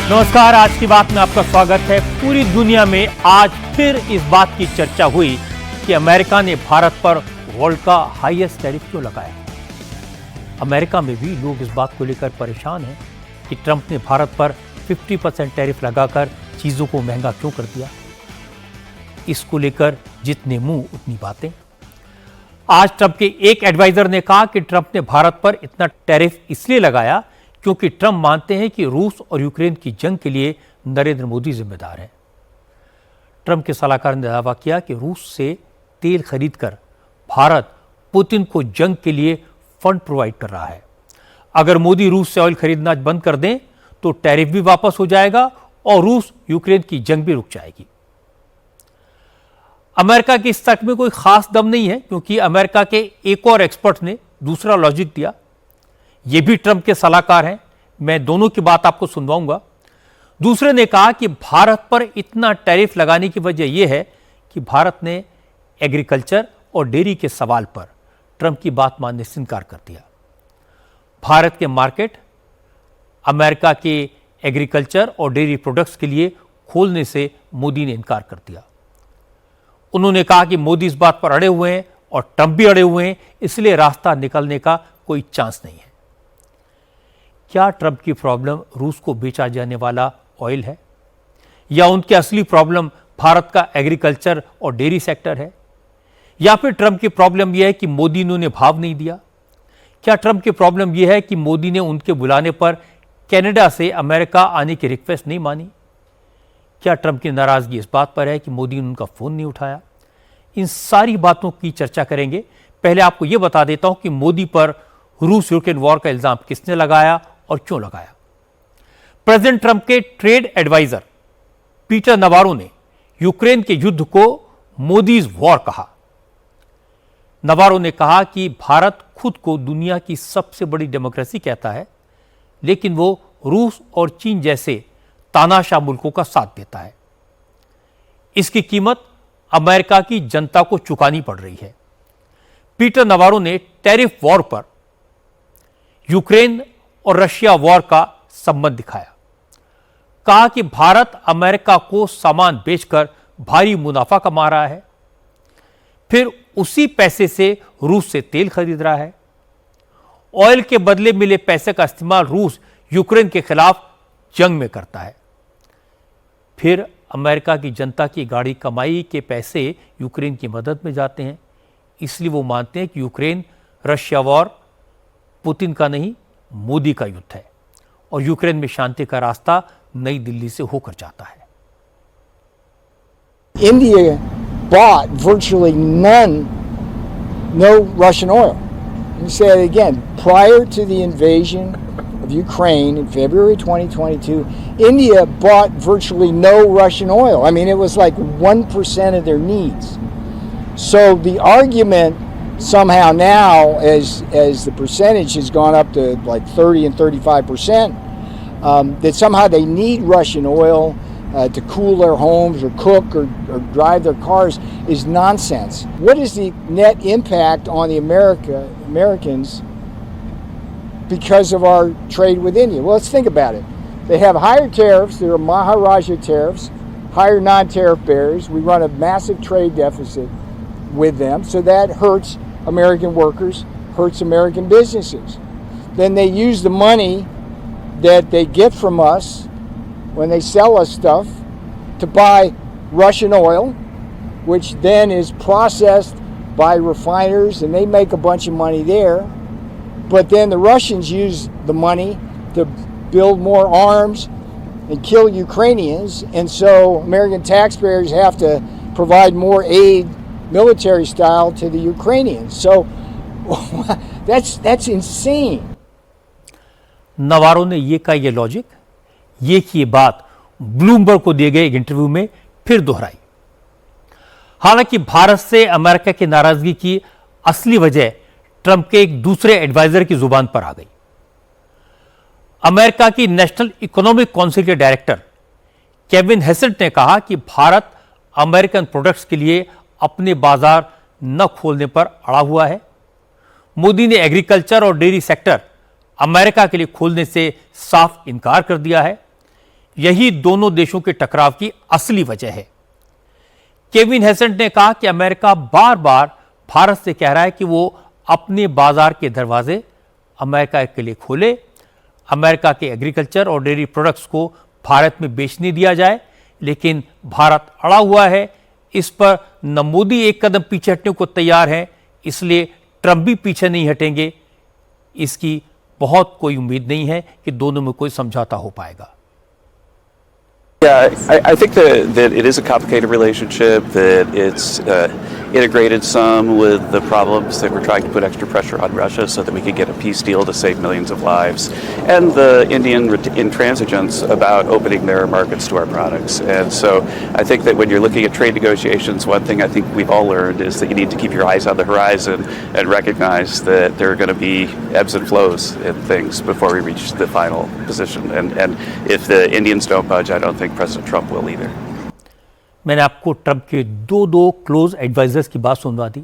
नमस्कार, आज की बात में आपका स्वागत है। पूरी दुनिया में आज फिर इस बात की चर्चा हुई कि अमेरिका ने भारत पर वर्ल्ड का हाईएस्ट टैरिफ क्यों लगाया। अमेरिका में भी लोग इस बात को लेकर परेशान हैं कि ट्रंप ने भारत पर 50% टैरिफ लगाकर चीजों को महंगा क्यों कर दिया। इसको लेकर जितने मुंह उतनी बातें। आज ट्रंप के एक एडवाइजर ने कहा कि ट्रंप ने भारत पर इतना टैरिफ इसलिए लगाया क्योंकि ट्रंप मानते हैं कि रूस और यूक्रेन की जंग के लिए नरेंद्र मोदी जिम्मेदार हैं। ट्रंप के सलाहकार ने दावा किया कि रूस से तेल खरीदकर भारत पुतिन को जंग के लिए फंड प्रोवाइड कर रहा है। अगर मोदी रूस से ऑयल खरीदना बंद कर दें तो टैरिफ भी वापस हो जाएगा और रूस यूक्रेन की जंग भी रुक जाएगी। अमेरिका के इस तर्क में कोई खास दम नहीं है, क्योंकि अमेरिका के एक और एक्सपर्ट ने दूसरा लॉजिक दिया। ये भी ट्रंप के सलाहकार हैं, मैं दोनों की बात आपको सुनवाऊंगा। दूसरे ने कहा कि भारत पर इतना टैरिफ लगाने की वजह यह है कि भारत ने एग्रीकल्चर और डेयरी के सवाल पर ट्रंप की बात मानने से इनकार कर दिया। भारत के मार्केट अमेरिका के एग्रीकल्चर और डेयरी प्रोडक्ट्स के लिए खोलने से मोदी ने इनकार कर दिया। उन्होंने कहा कि मोदी इस बात पर अड़े हुए हैं और ट्रंप भी अड़े हुए हैं, इसलिए रास्ता निकलने का कोई चांस नहीं है। क्या ट्रंप की प्रॉब्लम रूस को बेचा जाने वाला ऑयल है, या उनकी असली प्रॉब्लम भारत का एग्रीकल्चर और डेयरी सेक्टर है, या फिर ट्रंप की प्रॉब्लम यह है कि मोदी ने उन्हें भाव नहीं दिया? क्या ट्रंप की प्रॉब्लम यह है कि मोदी ने उनके बुलाने पर कनाडा से अमेरिका आने की रिक्वेस्ट नहीं मानी? क्या ट्रंप की नाराजगी इस बात पर है कि मोदी ने उनका फोन नहीं उठाया? इन सारी बातों की चर्चा करेंगे। पहले आपको यह बता देता हूं कि मोदी पर रूस यूक्रेन वॉर का इल्जाम किसने लगाया और क्यों लगाया। प्रेसिडेंट ट्रंप के ट्रेड एडवाइजर पीटर नवारो ने यूक्रेन के युद्ध को मोदीज वॉर कहा। नवारो ने कहा कि भारत खुद को दुनिया की सबसे बड़ी डेमोक्रेसी कहता है, लेकिन वो रूस और चीन जैसे तानाशाह मुल्कों का साथ देता है। इसकी कीमत अमेरिका की जनता को चुकानी पड़ रही है। पीटर नवारो ने टैरिफ वॉर पर यूक्रेन और रशिया वॉर का संबंध दिखाया। कहा कि भारत अमेरिका को सामान बेचकर भारी मुनाफा कमा रहा है, फिर उसी पैसे से रूस से तेल खरीद रहा है। ऑयल के बदले मिले पैसे का इस्तेमाल रूस यूक्रेन के खिलाफ जंग में करता है। फिर अमेरिका की जनता की गाड़ी कमाई के पैसे यूक्रेन की मदद में जाते हैं। इसलिए वो मानते हैं कि यूक्रेन रशिया वॉर पुतिन का नहीं, मोदी का युद्ध है, और यूक्रेन में शांति का रास्ता नई दिल्ली से होकर जाता है। India bought virtually no Russian oil. Let me say it again. Prior to the invasion of Ukraine in February 2022, India bought virtually no Russian oil. I mean, it was like 1% of their needs. So the argument somehow now, as the percentage has gone up to like 30 and 35%, that somehow they need Russian oil to cool their homes or cook or drive their cars is nonsense. What is the net impact on the Americans because of our trade with India? Well, let's think about it. They have higher tariffs. There are Maharaja tariffs, higher non-tariff barriers. We run a massive trade deficit with them, so that hurts American workers, hurts American businesses. Then they use the money that they get from us when they sell us stuff to buy Russian oil, which then is processed by refiners, and they make a bunch of money there. But then the Russians use the money to build more arms and kill Ukrainians, and so American taxpayers have to provide more aid, military style, to the Ukrainians. So that's insane. नवारो ने ये कहा, ये logic, ये की ये बात Bloomberg को दिए गए एक इंटरव्यू में फिर दोहराई। हालांकि भारत से अमेरिका की नाराजगी की असली वजह ट्रंप के एक दूसरे एडवाइजर की जुबान पर आ गई। अमेरिका की नेशनल इकोनॉमिक काउंसिल के डायरेक्टर केविन हेसेल्ट ने कहा कि भारत अमेरिकन प्रोडक्ट्स के लिए अपने बाजार न खोलने पर अड़ा हुआ है। मोदी ने एग्रीकल्चर और डेयरी सेक्टर अमेरिका के लिए खोलने से साफ इनकार कर दिया है। यही दोनों देशों के टकराव की असली वजह है। केविन हेसेंट ने कहा कि अमेरिका बार बार भारत से कह रहा है कि वो अपने बाजार के दरवाजे अमेरिका के लिए खोले, अमेरिका के एग्रीकल्चर और डेयरी प्रोडक्ट्स को भारत में बेचने दिया जाए, लेकिन भारत अड़ा हुआ है। इस पर न मोदी एक कदम पीछे हटने को तैयार है, इसलिए ट्रंप भी पीछे नहीं हटेंगे। इसकी बहुत कोई उम्मीद नहीं है कि दोनों में कोई समझौता हो पाएगा। Yeah, I think that it is a complicated relationship, that it's integrated some with the problems that we're trying to put extra pressure on Russia so that we can get a peace deal to save millions of lives, and the Indian intransigence about opening their markets to our products. And so I think that when you're looking at trade negotiations, one thing I think we've all learned is that you need to keep your eyes on the horizon and recognize that there are going to be ebbs and flows in things before we reach the final position. And if the Indians don't budge, I don't think President Trump will either. मैंने आपको Trump के दो close advisers की बात सुनवा दी।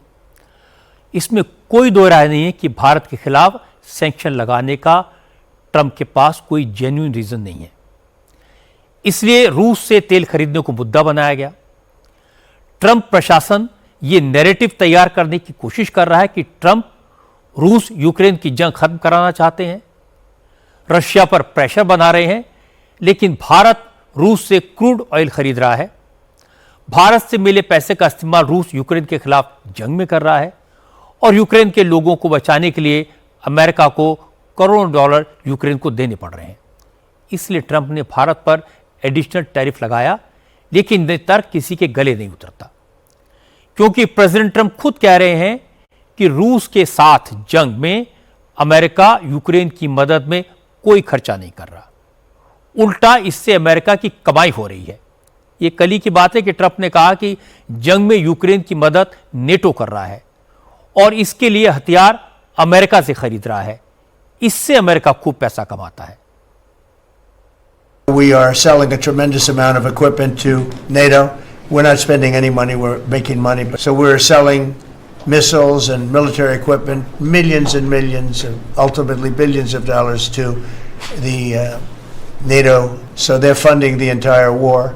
इसमें कोई दो राय नहीं है कि भारत के खिलाफ सैंक्शन लगाने का ट्रंप के पास कोई जेन्युइन रीजन नहीं है। इसलिए रूस से तेल खरीदने को मुद्दा बनाया गया। ट्रंप प्रशासन ये नैरेटिव तैयार करने की कोशिश कर रहा है कि ट्रंप रूस यूक्रेन की जंग खत्म कराना चाहते हैं, रशिया पर प्रेशर बना रहे हैं, लेकिन भारत रूस से क्रूड ऑयल खरीद रहा है। भारत से मिले पैसे का इस्तेमाल रूस यूक्रेन के खिलाफ जंग में कर रहा है और यूक्रेन के लोगों को बचाने के लिए अमेरिका को करोड़ों डॉलर यूक्रेन को देने पड़ रहे हैं। इसलिए ट्रंप ने भारत पर एडिशनल टैरिफ लगाया, लेकिन ये तर्क किसी के गले नहीं उतरता, क्योंकि प्रेसिडेंट ट्रंप खुद कह रहे हैं कि रूस के साथ जंग में अमेरिका यूक्रेन की मदद में कोई खर्चा नहीं कर रहा, उल्टा इससे अमेरिका की कमाई हो रही है। ये कल ही की बात है कि ट्रंप ने कहा कि जंग में यूक्रेन की मदद नेटो कर रहा है और इसके लिए हथियार अमेरिका से खरीद रहा है। इससे अमेरिका खूब पैसा कमाता है। We are selling a tremendous amount of equipment to NATO. We're not spending any money, we're making money. So we're selling missiles and military equipment, millions and millions, and ultimately billions of dollars to the NATO. So they're funding the entire war.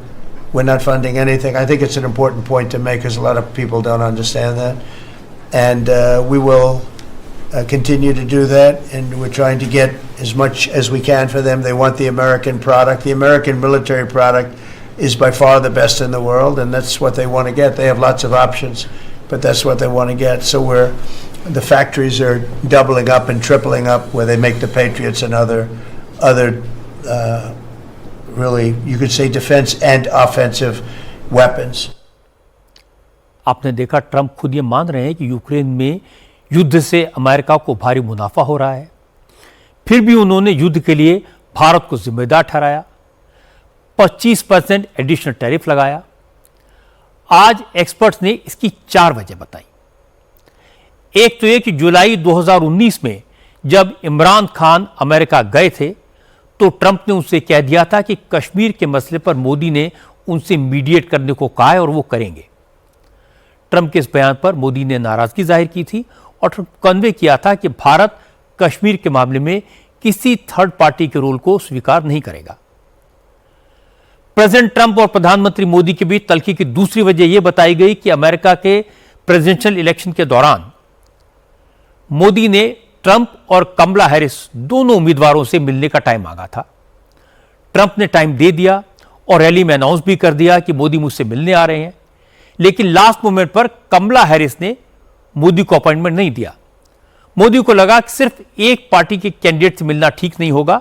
We're not funding anything. I think it's an important point to make because a lot of people don't understand that. And we will continue to do that. And we're trying to get as much as we can for them. They want the American product. The American military product is by far the best in the world, and that's what they want to get. They have lots of options, but that's what they want to get. So the factories are doubling up and tripling up where they make the Patriots and other really, you could say, defense and offensive weapons. आपने देखा Trump खुद ये मान रहे हैं कि Ukraine में युद्ध से अमेरिका को भारी मुनाफा हो रहा है, फिर भी उन्होंने युद्ध के लिए भारत को जिम्मेदार ठहराया, 25% एडिशनल टैरिफ लगाया। आज एक्सपर्ट्स ने इसकी 4 वजह बताई। एक तो ये कि जुलाई 2019 में जब इमरान खान अमेरिका गए थे तो ट्रंप ने उनसे कह दिया था कि कश्मीर के मसले पर मोदी ने उनसे मीडिएट करने को कहा है और वो करेंगे। ट्रंप के इस बयान पर मोदी ने नाराजगी जाहिर की थी और कन्वे किया था कि भारत कश्मीर के मामले में किसी थर्ड पार्टी के रोल को स्वीकार नहीं करेगा। प्रेसिडेंट ट्रंप और प्रधानमंत्री मोदी के बीच तल्खी की दूसरी वजह यह बताई गई कि अमेरिका के प्रेसिडेंशियल इलेक्शन के दौरान मोदी ने ट्रंप और कमला हैरिस दोनों उम्मीदवारों से मिलने का टाइम मांगा था। ट्रंप ने टाइम दे दिया और रैली में अनाउंस भी कर दिया कि मोदी मुझसे मिलने आ रहे हैं, लेकिन लास्ट मोमेंट पर कमला हैरिस ने मोदी को अपॉइंटमेंट नहीं दिया। मोदी को लगा कि सिर्फ एक पार्टी के कैंडिडेट से मिलना ठीक नहीं होगा,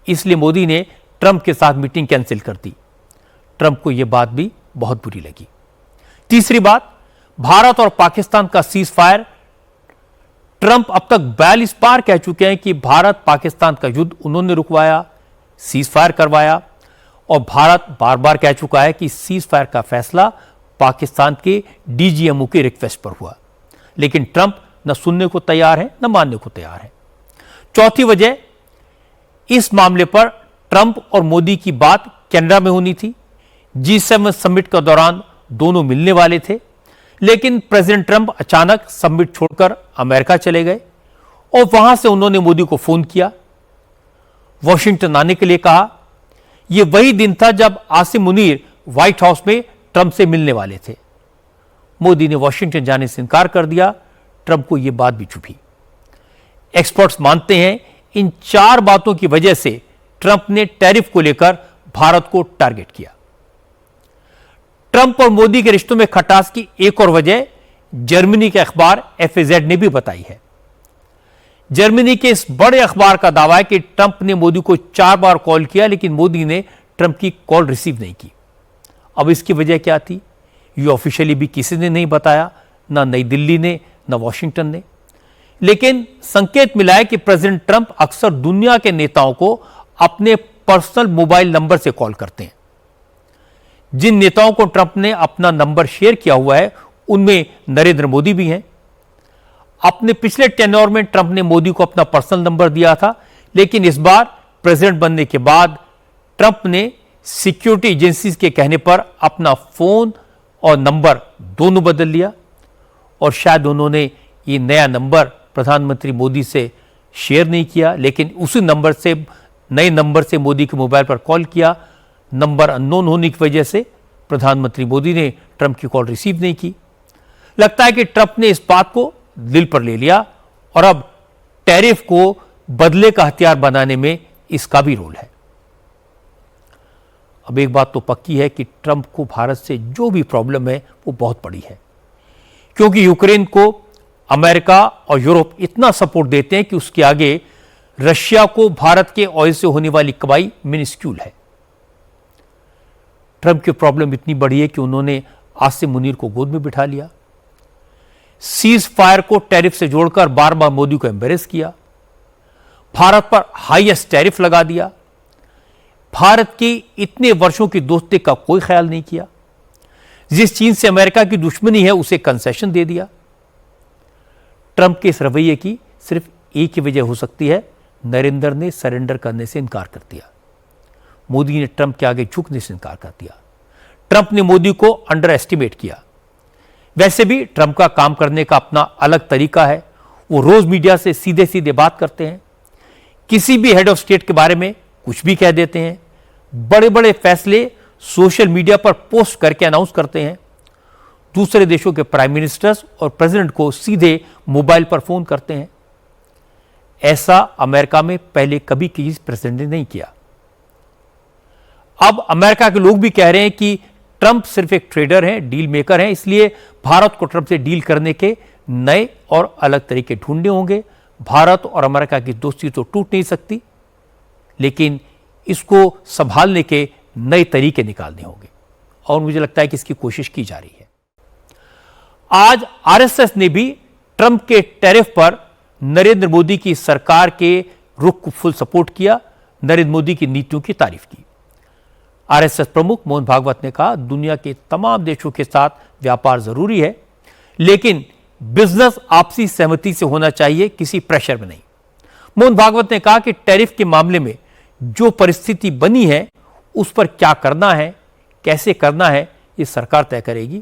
इसलिए मोदी ने ट्रंप के साथ मीटिंग कैंसिल कर दी। ट्रंप को यह बात भी बहुत बुरी लगी। तीसरी बात, भारत और पाकिस्तान का सीज फायर। ट्रंप अब तक 42 बार कह चुके हैं कि भारत पाकिस्तान का युद्ध उन्होंने रुकवाया, सीज फायर करवाया, और भारत बार बार कह चुका है कि सीज फायर का फैसला पाकिस्तान के डीजीएमओ के रिक्वेस्ट पर हुआ, लेकिन ट्रंप न सुनने को तैयार है न मानने को तैयार है। चौथी वजह, इस मामले पर ट्रंप और मोदी की बात कनाडा में होनी थी। G7 समिट के दौरान दोनों मिलने वाले थे, लेकिन प्रेसिडेंट ट्रंप अचानक समिट छोड़कर अमेरिका चले गए और वहां से उन्होंने मोदी को फोन किया, वॉशिंगटन आने के लिए कहा। यह वही दिन था जब आसिम मुनीर व्हाइट हाउस में ट्रंप से मिलने वाले थे। मोदी ने वॉशिंगटन जाने से इनकार कर दिया। ट्रंप को यह बात भी चुभी। एक्सपर्ट्स मानते हैं इन 4 बातों की वजह से ट्रंप ने टैरिफ को लेकर भारत को टारगेट किया। ट्रंप और मोदी के रिश्तों में खटास की एक और वजह जर्मनी के अखबार FAZ ने भी बताई है। जर्मनी के इस बड़े अखबार का दावा है कि ट्रंप ने मोदी को 4 बार कॉल किया, लेकिन मोदी ने ट्रंप की कॉल रिसीव नहीं की। अब इसकी वजह क्या थी, ये ऑफिशियली भी किसी ने नहीं बताया, ना नई दिल्ली ने, ना वॉशिंगटन ने। लेकिन संकेत मिला है कि प्रेसिडेंट ट्रंप अक्सर दुनिया के नेताओं को अपने पर्सनल मोबाइल नंबर से कॉल करते हैं। जिन नेताओं को ट्रंप ने अपना नंबर शेयर किया हुआ है उनमें नरेंद्र मोदी भी हैं। अपने पिछले टेन्योर में ट्रंप ने मोदी को अपना पर्सनल नंबर दिया था, लेकिन इस बार प्रेसिडेंट बनने के बाद ट्रंप ने सिक्योरिटी एजेंसीज के कहने पर अपना फोन और नंबर दोनों बदल लिया। और शायद उन्होंने ये नया नंबर प्रधानमंत्री मोदी से शेयर नहीं किया, लेकिन उसी नंबर से, नए नंबर से मोदी के मोबाइल पर कॉल किया। नंबर अननोन होने की वजह से प्रधानमंत्री मोदी ने ट्रंप की कॉल रिसीव नहीं की। लगता है कि ट्रंप ने इस बात को दिल पर ले लिया और अब टैरिफ को बदले का हथियार बनाने में इसका भी रोल है। अब एक बात तो पक्की है कि ट्रंप को भारत से जो भी प्रॉब्लम है वो बहुत बड़ी है, क्योंकि यूक्रेन को अमेरिका और यूरोप इतना सपोर्ट देते हैं कि उसके आगे रशिया को भारत के ऑयल से होने वाली कमाई मिनिस्क्यूल है। ट्रंप की प्रॉब्लम इतनी बड़ी है कि उन्होंने आसिम मुनीर को गोद में बिठा लिया, सीज फायर को टैरिफ से जोड़कर बार बार मोदी को एम्बेरेस किया, भारत पर हाईएस्ट टैरिफ लगा दिया, भारत की इतने वर्षों की दोस्ती का कोई ख्याल नहीं किया, जिस चीन से अमेरिका की दुश्मनी है उसे कंसेशन दे दिया। ट्रंप के इस रवैये की सिर्फ एक ही वजह हो सकती है, नरेंद्र ने सरेंडर करने से इनकार कर दिया। मोदी ने ट्रंप के आगे झुकने से इनकार कर दिया। ट्रंप ने मोदी को अंडर एस्टिमेट किया। वैसे भी ट्रंप का काम करने का अपना अलग तरीका है। वो रोज मीडिया से सीधे सीधे बात करते हैं, किसी भी हेड ऑफ स्टेट के बारे में कुछ भी कह देते हैं, बड़े बड़े फैसले सोशल मीडिया पर पोस्ट करके अनाउंस करते हैं, दूसरे देशों के प्राइम मिनिस्टर्स और प्रेसिडेंट को सीधे मोबाइल पर फोन करते हैं। ऐसा अमेरिका में पहले कभी किसी प्रेसिडेंट ने नहीं किया। अब अमेरिका के लोग भी कह रहे हैं कि ट्रंप सिर्फ एक ट्रेडर हैं, डील मेकर हैं, इसलिए भारत को ट्रंप से डील करने के नए और अलग तरीके ढूंढने होंगे। भारत और अमेरिका की दोस्ती तो टूट नहीं सकती, लेकिन इसको संभालने के नए तरीके निकालने होंगे और मुझे लगता है कि इसकी कोशिश की जा रही है। आज आरएसएस ने भी ट्रंप के टैरिफ पर नरेंद्र मोदी की सरकार के रुख को फुल सपोर्ट किया, नरेंद्र मोदी की नीतियों की तारीफ की। आरएसएस प्रमुख मोहन भागवत ने कहा, दुनिया के तमाम देशों के साथ व्यापार जरूरी है, लेकिन बिजनेस आपसी सहमति से होना चाहिए, किसी प्रेशर में नहीं। मोहन भागवत ने कहा कि टैरिफ के मामले में जो परिस्थिति बनी है उस पर क्या करना है, कैसे करना है, ये सरकार तय करेगी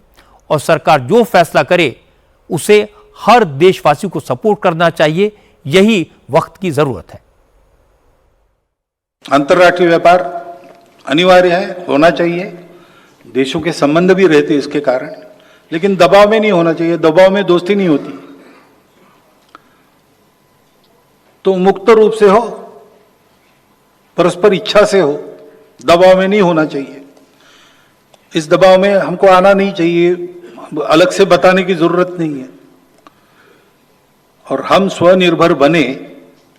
और सरकार जो फैसला करे उसे हर देशवासी को सपोर्ट करना चाहिए। यही वक्त की जरूरत है। अंतर्राष्ट्रीय व्यापार अनिवार्य है, होना चाहिए। देशों के संबंध भी रहते इसके कारण, लेकिन दबाव में नहीं होना चाहिए। दबाव में दोस्ती नहीं होती। तो मुक्त रूप से हो, परस्पर इच्छा से हो, दबाव में नहीं होना चाहिए। इस दबाव में हमको आना नहीं चाहिए, अलग से बताने की जरूरत नहीं है। और हम स्वनिर्भर बने,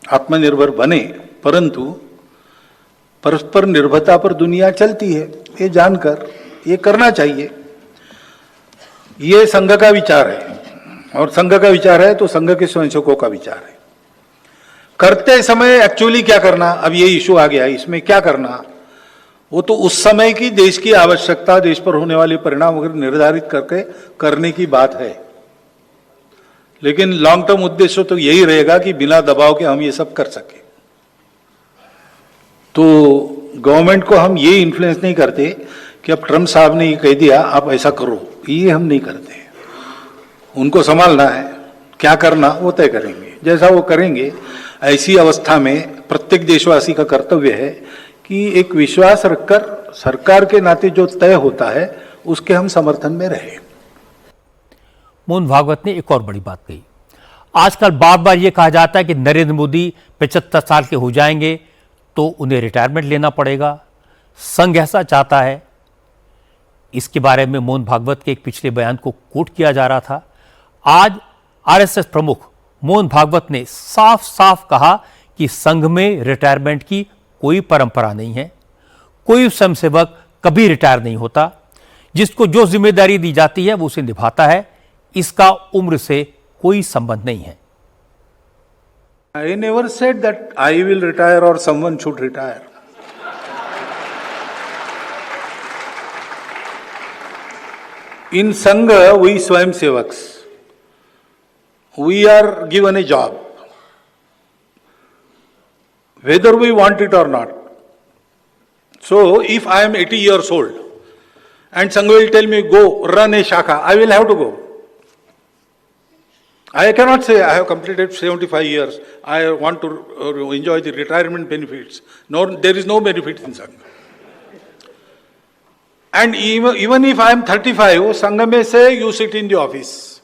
आत्मनिर्भर बने, परंतु परस्पर निर्भरता पर दुनिया चलती है, ये जानकर ये करना चाहिए। ये संघ का विचार है और संघ का विचार है तो संघ के स्वयंसेवकों का विचार है। करते समय एक्चुअली क्या करना, अब ये इशू आ गया, इसमें क्या करना, वो तो उस समय की देश की आवश्यकता, देश पर होने वाले परिणाम वगैरह निर्धारित करके करने की बात है। लेकिन लॉन्ग टर्म उद्देश्य तो यही रहेगा कि बिना दबाव के हम ये सब कर सके। तो गवर्नमेंट को हम ये इन्फ्लुएंस नहीं करते कि अब ट्रंप साहब ने ये कह दिया आप ऐसा करो, ये हम नहीं करते। उनको संभालना है, क्या करना वो तय करेंगे। जैसा वो करेंगे, ऐसी अवस्था में प्रत्येक देशवासी का कर्तव्य है कि एक विश्वास रखकर सरकार के नाते जो तय होता है उसके हम समर्थन में रहे। मोहन भागवत ने एक और बड़ी बात कही। आजकल बार बार यह कहा जाता है कि नरेंद्र मोदी 75 साल के हो जाएंगे तो उन्हें रिटायरमेंट लेना पड़ेगा, संघ ऐसा चाहता है। इसके बारे में मोहन भागवत के एक पिछले बयान को कोट किया जा रहा था। आज आरएसएस प्रमुख मोहन भागवत ने साफ साफ कहा कि संघ में रिटायरमेंट की कोई परंपरा नहीं है, कोई स्वयंसेवक कभी रिटायर नहीं होता, जिसको जो जिम्मेदारी दी जाती है वो उसे निभाता है, इसका उम्र से कोई संबंध नहीं है। I never said that I will retire or someone should retire. In Sangha, we Swayamsevaks, we are given a job, whether we want it or not. So, if I am 80 years old and Sangha will tell me, go run a shakha, I will have to go. I cannot say I have completed 75 years, I want to enjoy the retirement benefits. No, there is no benefit in Sangha. And even if I am 35, Sangha may say, you sit in the office.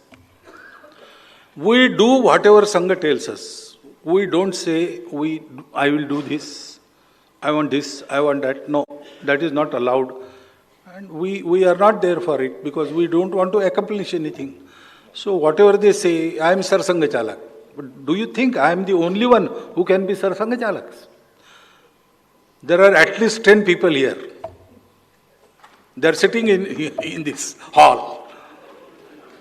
We do whatever Sangha tells us. We don't say, I will do this, I want this, I want that. No, that is not allowed. And we are not there for it because we don't want to accomplish anything. So whatever they say, I am Sarsanga Chalak. But do you think I am the only one who can be Sarsanga Chalaks? There are at least 10 people here. They are sitting in this hall.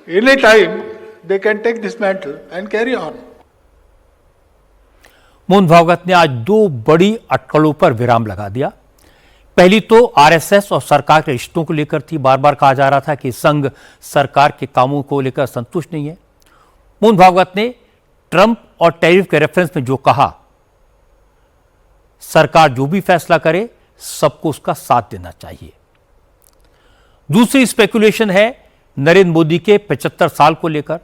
Any time they can take this mantle and carry on. Mohan Bhagwat ने आज दो बड़ी अटकलों पर विराम लगा दिया। पहली तो आरएसएस और सरकार के रिश्तों को लेकर थी। बार बार कहा जा रहा था कि संघ सरकार के कामों को लेकर संतुष्ट नहीं है। मोहन भागवत ने ट्रंप और टैरिफ के रेफरेंस में जो कहा, सरकार जो भी फैसला करे सबको उसका साथ देना चाहिए। दूसरी स्पेकुलेशन है नरेंद्र मोदी के 75 साल को लेकर।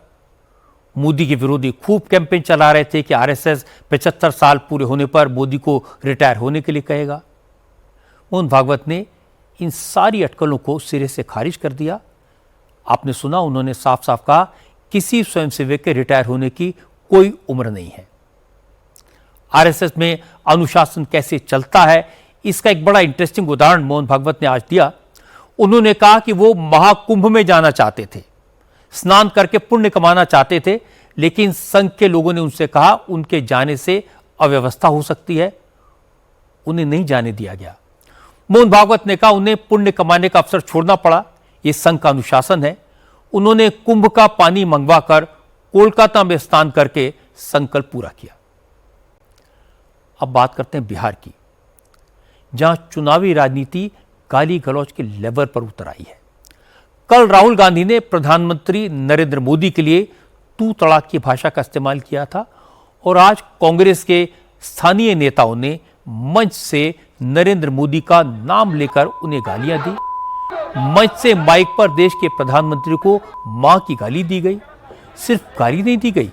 मोदी के विरोधी खूब कैंपेन चला रहे थे कि आरएसएस 75 साल पूरे होने पर मोदी को रिटायर होने के लिए कहेगा। मोहन भागवत ने इन सारी अटकलों को सिरे से खारिज कर दिया। आपने सुना, उन्होंने साफ साफ कहा किसी स्वयंसेवक के रिटायर होने की कोई उम्र नहीं है। आरएसएस में अनुशासन कैसे चलता है, इसका एक बड़ा इंटरेस्टिंग उदाहरण मोहन भागवत ने आज दिया। उन्होंने कहा कि वो महाकुंभ में जाना चाहते थे, स्नान करके पुण्य कमाना चाहते थे, लेकिन संघ के लोगों ने उनसे कहा उनके जाने से अव्यवस्था हो सकती है, उन्हें नहीं जाने दिया गया। मोहन भागवत ने कहा उन्हें पुण्य कमाने का अवसर छोड़ना पड़ा, यह संघ का अनुशासन है। उन्होंने कुंभ का पानी मंगवाकर कोलकाता में स्नान करके संकल्प पूरा किया। अब बात करते हैं बिहार की, जहां चुनावी राजनीति गाली गलौज के लेवल पर उतर आई है। कल राहुल गांधी ने प्रधानमंत्री नरेंद्र मोदी के लिए तू तड़ाक की भाषा का इस्तेमाल किया था और आज कांग्रेस के स्थानीय नेताओं ने मंच से नरेंद्र मोदी का नाम लेकर उन्हें गालियां दी। मंच से माइक पर देश के प्रधानमंत्री को मां की गाली दी गई। सिर्फ गाली नहीं दी गई,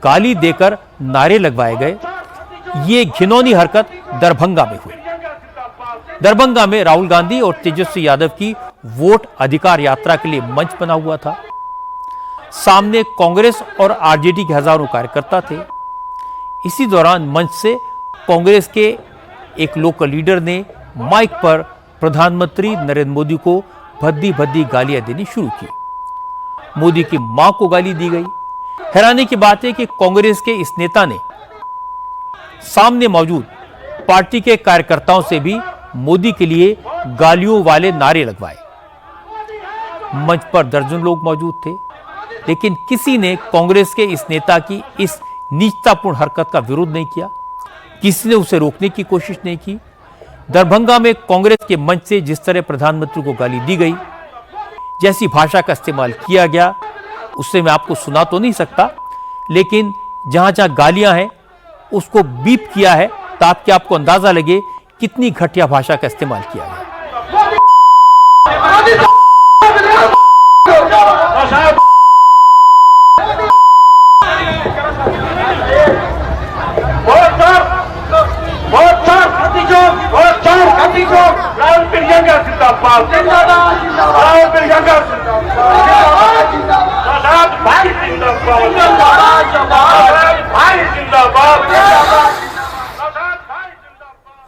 गाली देकर नारे लगवाए गए। ये घिनौनी हरकत दरभंगा में हुई। दरभंगा में राहुल गांधी और तेजस्वी यादव की वोट अधिकार यात्रा के लिए मंच बना हुआ था। सामने कांग्रेस और आरजेडी के हजारों कार्यकर्ता थे। इसी दौरान मंच से कांग्रेस के एक लोकल लीडर ने माइक पर प्रधानमंत्री नरेंद्र मोदी को भद्दी भद्दी गालियां देनी शुरू की। मोदी की मां को गाली दी गई। हैरानी की बात है कि कांग्रेस के इस नेता ने सामने मौजूद पार्टी के कार्यकर्ताओं से भी मोदी के लिए गालियों वाले नारे लगवाए। मंच पर दर्जन लोग मौजूद थे, लेकिन किसी ने कांग्रेस के इस नेता की इस नीचतापूर्ण हरकत का विरोध नहीं किया। किसी ने उसे रोकने की कोशिश नहीं की। दरभंगा में कांग्रेस के मंच से जिस तरह प्रधानमंत्री को गाली दी गई, जैसी भाषा का इस्तेमाल किया गया, उससे मैं आपको सुना तो नहीं सकता, लेकिन जहां जहां गालियां हैं उसको बीप किया है ताकि आपको अंदाजा लगे कितनी घटिया भाषा का इस्तेमाल किया गया। बहुत जिंदाबाद जिंदाबाद जिंदाबाद जिंदाबाद जिंदाबाद भाई जिंदाबाद जिंदाबाद भाई जिंदाबाद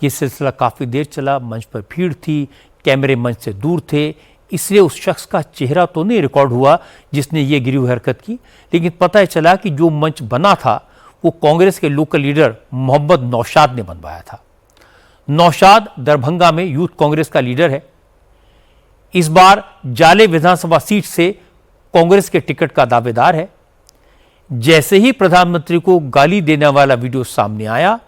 ये सिलसिला काफ़ी देर चला। मंच पर भीड़ थी, कैमरे मंच से दूर थे, इसलिए उस शख्स का चेहरा तो नहीं रिकॉर्ड हुआ जिसने ये गिरी हुई हरकत की, लेकिन पता चला कि जो मंच बना था वो कांग्रेस के लोकल लीडर मोहम्मद नौशाद ने बनवाया था। नौशाद दरभंगा में यूथ कांग्रेस का लीडर है। इस बार जाले विधानसभा सीट से कांग्रेस के टिकट का दावेदार है। जैसे ही प्रधानमंत्री को गाली देने वाला वीडियो सामने आया,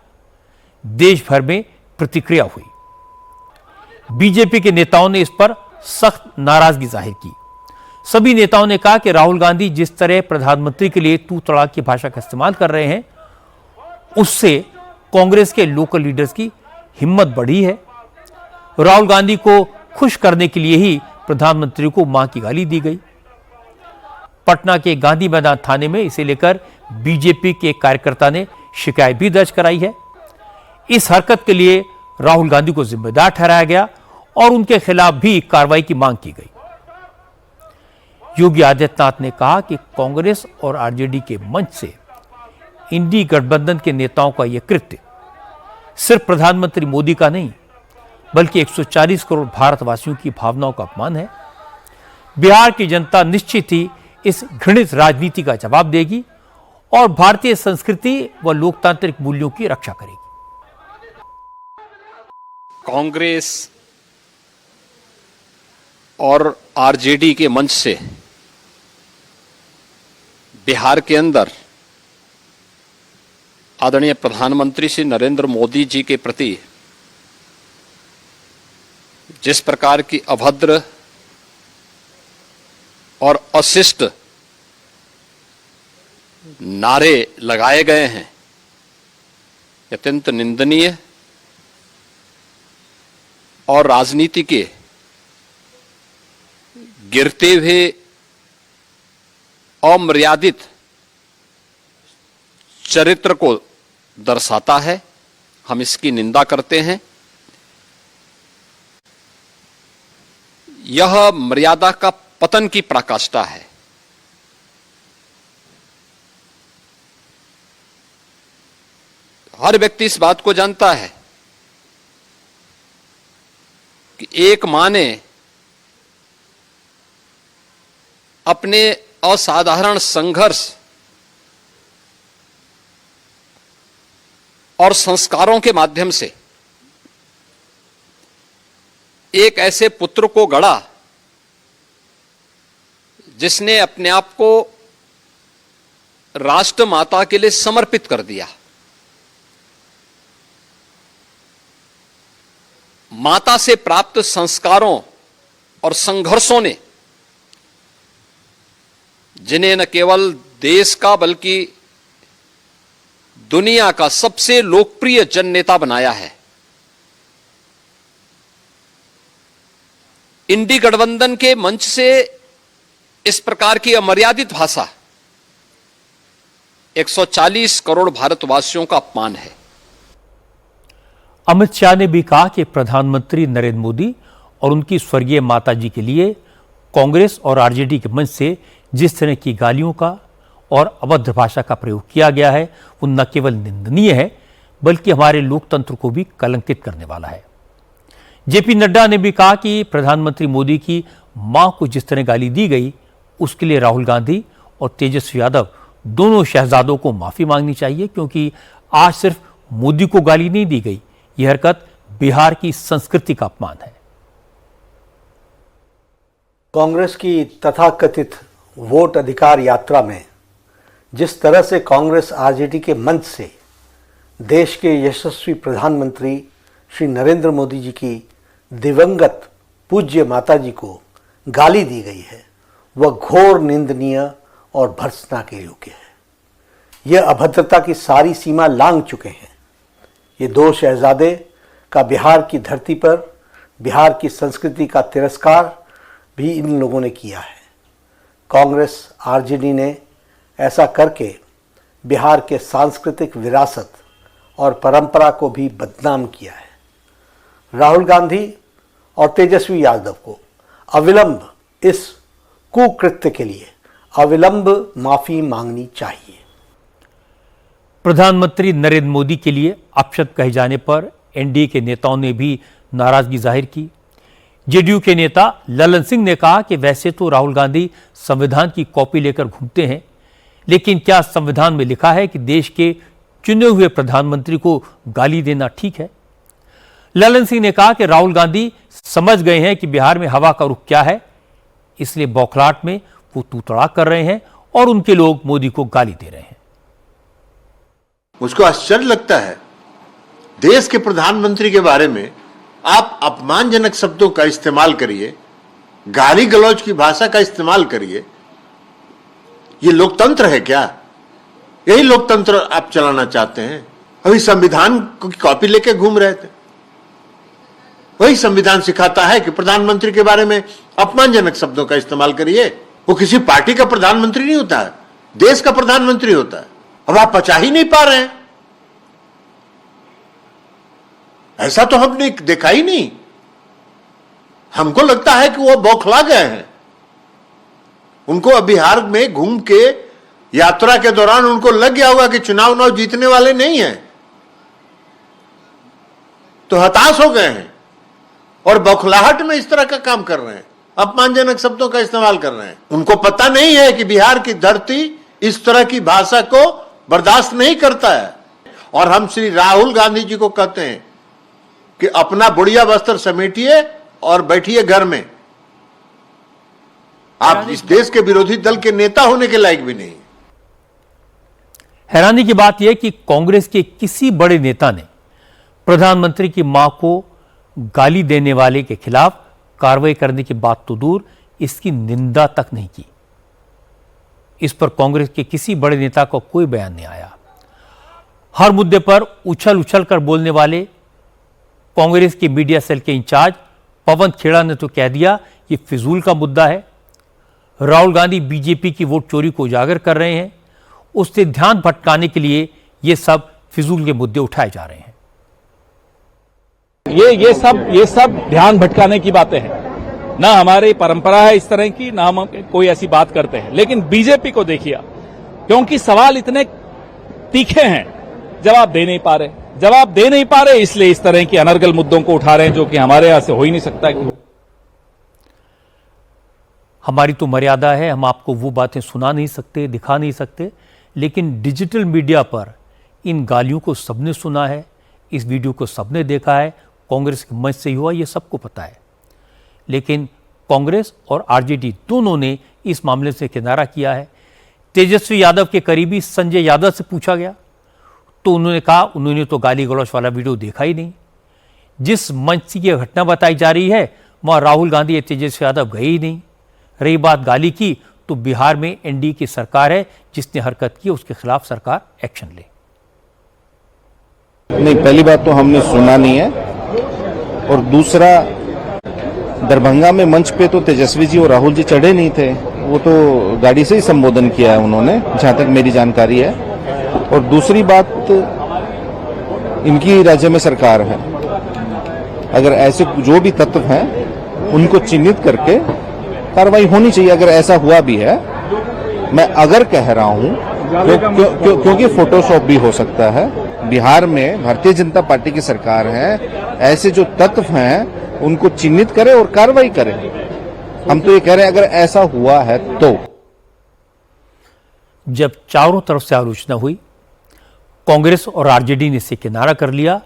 देश भर में प्रतिक्रिया हुई। बीजेपी के नेताओं ने इस पर सख्त नाराजगी जाहिर की। सभी नेताओं ने कहा कि राहुल गांधी जिस तरह प्रधानमंत्री के लिए तू तड़ाक की भाषा का इस्तेमाल कर रहे हैं, उससे कांग्रेस के लोकल लीडर्स की हिम्मत बढ़ी है। राहुल गांधी को खुश करने के लिए ही प्रधानमंत्री को मां की गाली दी गई। पटना के गांधी मैदान थाने में इसे लेकर बीजेपी के कार्यकर्ता ने शिकायत भी दर्ज कराई है। इस हरकत के लिए राहुल गांधी को जिम्मेदार ठहराया गया और उनके खिलाफ भी कार्रवाई की मांग की गई। योगी आदित्यनाथ ने कहा कि कांग्रेस और आरजेडी के मंच से इंडी गठबंधन के नेताओं का यह कृत्य सिर्फ प्रधानमंत्री मोदी का नहीं, बल्कि 140 करोड़ भारतवासियों की भावनाओं का अपमान है। बिहार की जनता निश्चित ही इस घृणित राजनीति का जवाब देगी और भारतीय संस्कृति व लोकतांत्रिक मूल्यों की रक्षा करेगी। कांग्रेस और आरजेडी के मंच से बिहार के अंदर आदरणीय प्रधानमंत्री श्री नरेंद्र मोदी जी के प्रति जिस प्रकार की अभद्र और अशिष्ट नारे लगाए गए हैं, अत्यंत निंदनीय और राजनीति के गिरते हुए अमर्यादित चरित्र को दर्शाता है। हम इसकी निंदा करते हैं। यह मर्यादा का पतन की पराकाष्ठा है। हर व्यक्ति इस बात को जानता है कि एक मां ने अपने असाधारण संघर्ष और संस्कारों के माध्यम से एक ऐसे पुत्र को गढ़ा जिसने अपने आप को राष्ट्र माता के लिए समर्पित कर दिया। माता से प्राप्त संस्कारों और संघर्षों ने जिन्हें न केवल देश का बल्कि दुनिया का सबसे लोकप्रिय जन नेता बनाया है। इंडी गठबंधन के मंच से इस प्रकार की अमर्यादित भाषा 140 करोड़ भारतवासियों का अपमान है। अमित शाह ने भी कहा कि प्रधानमंत्री नरेंद्र मोदी और उनकी स्वर्गीय माता जी के लिए कांग्रेस और आरजेडी के मंच से जिस तरह की गालियों का और अभद्र भाषा का प्रयोग किया गया है, वो न केवल निंदनीय है बल्कि हमारे लोकतंत्र को भी कलंकित करने वाला है। जेपी नड्डा ने भी कहा कि प्रधानमंत्री मोदी की मां को जिस तरह गाली दी गई, उसके लिए राहुल गांधी और तेजस्वी यादव दोनों शहजादों को माफी मांगनी चाहिए, क्योंकि आज सिर्फ मोदी को गाली नहीं दी गई, यह हरकत बिहार की संस्कृति का अपमान है। कांग्रेस की तथाकथित वोट अधिकार यात्रा में जिस तरह से कांग्रेस आरजेडी के मंच से देश के यशस्वी प्रधानमंत्री श्री नरेंद्र मोदी जी की दिवंगत पूज्य माताजी को गाली दी गई है, वह घोर निंदनीय और भर्त्सना के योग्य है। यह अभद्रता की सारी सीमा लांघ चुके हैं। ये दो शहजादे का बिहार की धरती पर बिहार की संस्कृति का तिरस्कार भी इन लोगों ने किया है। कांग्रेस आरजेडी ने ऐसा करके बिहार के सांस्कृतिक विरासत और परंपरा को भी बदनाम किया है। राहुल गांधी और तेजस्वी यादव को अविलंब इस कुकृत्य के लिए अविलंब माफी मांगनी चाहिए। प्रधानमंत्री नरेंद्र मोदी के लिए अपशब्द कहे जाने पर एनडीए के नेताओं ने भी नाराजगी जाहिर की। जेडीयू के नेता ललन सिंह ने कहा कि वैसे तो राहुल गांधी संविधान की कॉपी लेकर घूमते हैं, लेकिन क्या संविधान में लिखा है कि देश के चुने हुए प्रधानमंत्री को गाली देना ठीक है? ललन सिंह ने कहा कि राहुल गांधी समझ गए हैं कि बिहार में हवा का रुख क्या है, इसलिए बौखलाहट में वो तूतड़ा कर रहे हैं और उनके लोग मोदी को गाली दे रहे हैं। मुझको आश्चर्य लगता है, देश के प्रधानमंत्री के बारे में आप अपमानजनक शब्दों का इस्तेमाल करिए, गाली गलौज की भाषा का इस्तेमाल करिए। ये लोकतंत्र है क्या? यही लोकतंत्र आप चलाना चाहते हैं? अभी संविधान की कॉपी लेके घूम रहे थे। वही संविधान सिखाता है कि प्रधानमंत्री के बारे में अपमानजनक शब्दों का इस्तेमाल करिए। वो किसी पार्टी का प्रधानमंत्री नहीं होता है, देश का प्रधानमंत्री होता है। अब आप पचा ही नहीं पा रहे हैं। ऐसा तो हमने देखा ही नहीं। हमको लगता है कि वो बौखला गए हैं। उनको बिहार में घूम के यात्रा के दौरान उनको लग गया होगा कि चुनाव जीतने वाले नहीं हैं, तो हताश हो गए हैं और बौखलाहट में इस तरह का काम कर रहे हैं, अपमानजनक शब्दों का इस्तेमाल कर रहे हैं। उनको पता नहीं है कि बिहार की धरती इस तरह की भाषा को बर्दाश्त नहीं करता है। और हम श्री राहुल गांधी जी को कहते हैं कि अपना बुढ़िया वस्त्र समेटिए और बैठिए घर में। आप इस देश के विरोधी दल के नेता होने के लायक भी नहीं। हैरानी की बात यह कि कांग्रेस के किसी बड़े नेता ने प्रधानमंत्री की मां को गाली देने वाले के खिलाफ कार्रवाई करने की बात तो दूर, इसकी निंदा तक नहीं की। इस पर कांग्रेस के किसी बड़े नेता का कोई बयान नहीं आया। हर मुद्दे पर उछल उछल कर बोलने वाले कांग्रेस के मीडिया सेल के इंचार्ज पवन खेड़ा ने तो कह दिया ये फिजूल का मुद्दा है। राहुल गांधी बीजेपी की वोट चोरी को उजागर कर रहे हैं, उससे ध्यान भटकाने के लिए ये सब फिजूल के मुद्दे उठाए जा रहे हैं। ये सब ध्यान भटकाने की बातें हैं। ना हमारी परंपरा है इस तरह की, ना हम कोई ऐसी बात करते हैं। लेकिन बीजेपी को देखिए, क्योंकि सवाल इतने तीखे हैं, जवाब दे नहीं पा रहे, इसलिए इस तरह की अनर्गल मुद्दों को उठा रहे हैं, जो कि हमारे यहां से हो ही नहीं सकता। हमारी तो मर्यादा है, हम आपको वो बातें सुना नहीं सकते, दिखा नहीं सकते, लेकिन डिजिटल मीडिया पर इन गालियों को सबने सुना है, इस वीडियो को सबने देखा है। कांग्रेस के मंच से ही हुआ, ये सबको पता है। लेकिन कांग्रेस और आरजेडी दोनों ने इस मामले से किनारा किया है। तेजस्वी यादव के करीबी संजय यादव से पूछा गया तो उन्होंने कहा उन्होंने तो गाली गलौज वाला वीडियो देखा ही नहीं। जिस मंच से यह घटना बताई जा रही है वहां राहुल गांधी या तेजस्वी यादव गए ही नहीं। रही बात गाली की, तो बिहार में एनडीए की सरकार है, जिसने हरकत की उसके खिलाफ सरकार एक्शन ले। नहीं, पहली बात तो हमने सुना नहीं है, और दूसरा दरभंगा में मंच पे तो तेजस्वी जी और राहुल जी चढ़े नहीं थे, वो तो गाड़ी से ही संबोधन किया है उन्होंने, जहां तक मेरी जानकारी है। और दूसरी बात, इनकी राज्य में सरकार है, अगर ऐसे जो भी तत्व हैं उनको चिन्हित करके कार्रवाई होनी चाहिए। अगर ऐसा हुआ भी है, मैं अगर कह रहा हूं क्योंकि फोटोशॉप भी हो सकता है। बिहार में भारतीय जनता पार्टी की सरकार है, ऐसे जो तत्व हैं उनको चिन्हित करे और कार्रवाई करे। हम तो ये कह रहे हैं अगर ऐसा हुआ है तो। जब चारों तरफ से आलोचना हुई, कांग्रेस और आरजेडी ने इसे किनारा कर लिया,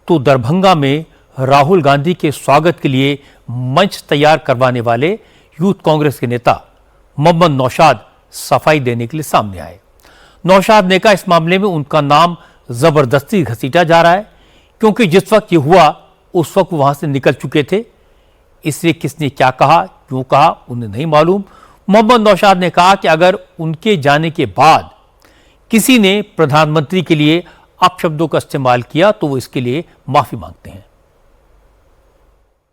तो दरभंगा में राहुल गांधी के स्वागत के लिए मंच तैयार करवाने वाले यूथ कांग्रेस के नेता मोहम्मद नौशाद सफाई देने के लिए सामने आए। नौशाद ने कहा इस मामले में उनका नाम जबरदस्ती घसीटा जा रहा है, क्योंकि जिस वक्त ये हुआ उस वक्त वहां से निकल चुके थे, इसलिए किसने क्या कहा, क्यों कहा, उन्हें नहीं मालूम। मोहम्मद नौशाद ने कहा कि अगर उनके जाने के बाद किसी ने प्रधानमंत्री के लिए अपशब्दों का इस्तेमाल किया तो वो इसके लिए माफी मांगते हैं।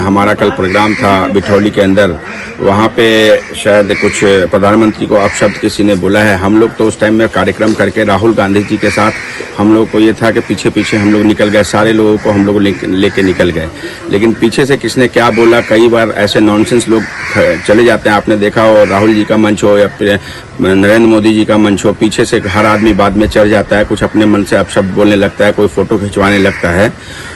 हमारा कल प्रोग्राम था बिठौली के अंदर, वहाँ पे शायद कुछ प्रधानमंत्री को अपशब्द किसी ने बोला है। हम लोग तो उस टाइम में कार्यक्रम करके राहुल गांधी जी के साथ हम लोग को ये था कि पीछे पीछे हम लोग निकल गए, सारे लोगों को हम लोग लेके निकल गए, लेकिन पीछे से किसने क्या बोला, कई बार ऐसे नॉनसेंस लोग चले जाते हैं। आपने देखा हो राहुल जी का मंच हो या फिर नरेंद्र मोदी जी का मंच हो, पीछे से हर आदमी बाद में चढ़ जाता है, कुछ अपने मन से अपशब्द बोलने लगता है, कोई फोटो खिंचवाने लगता है।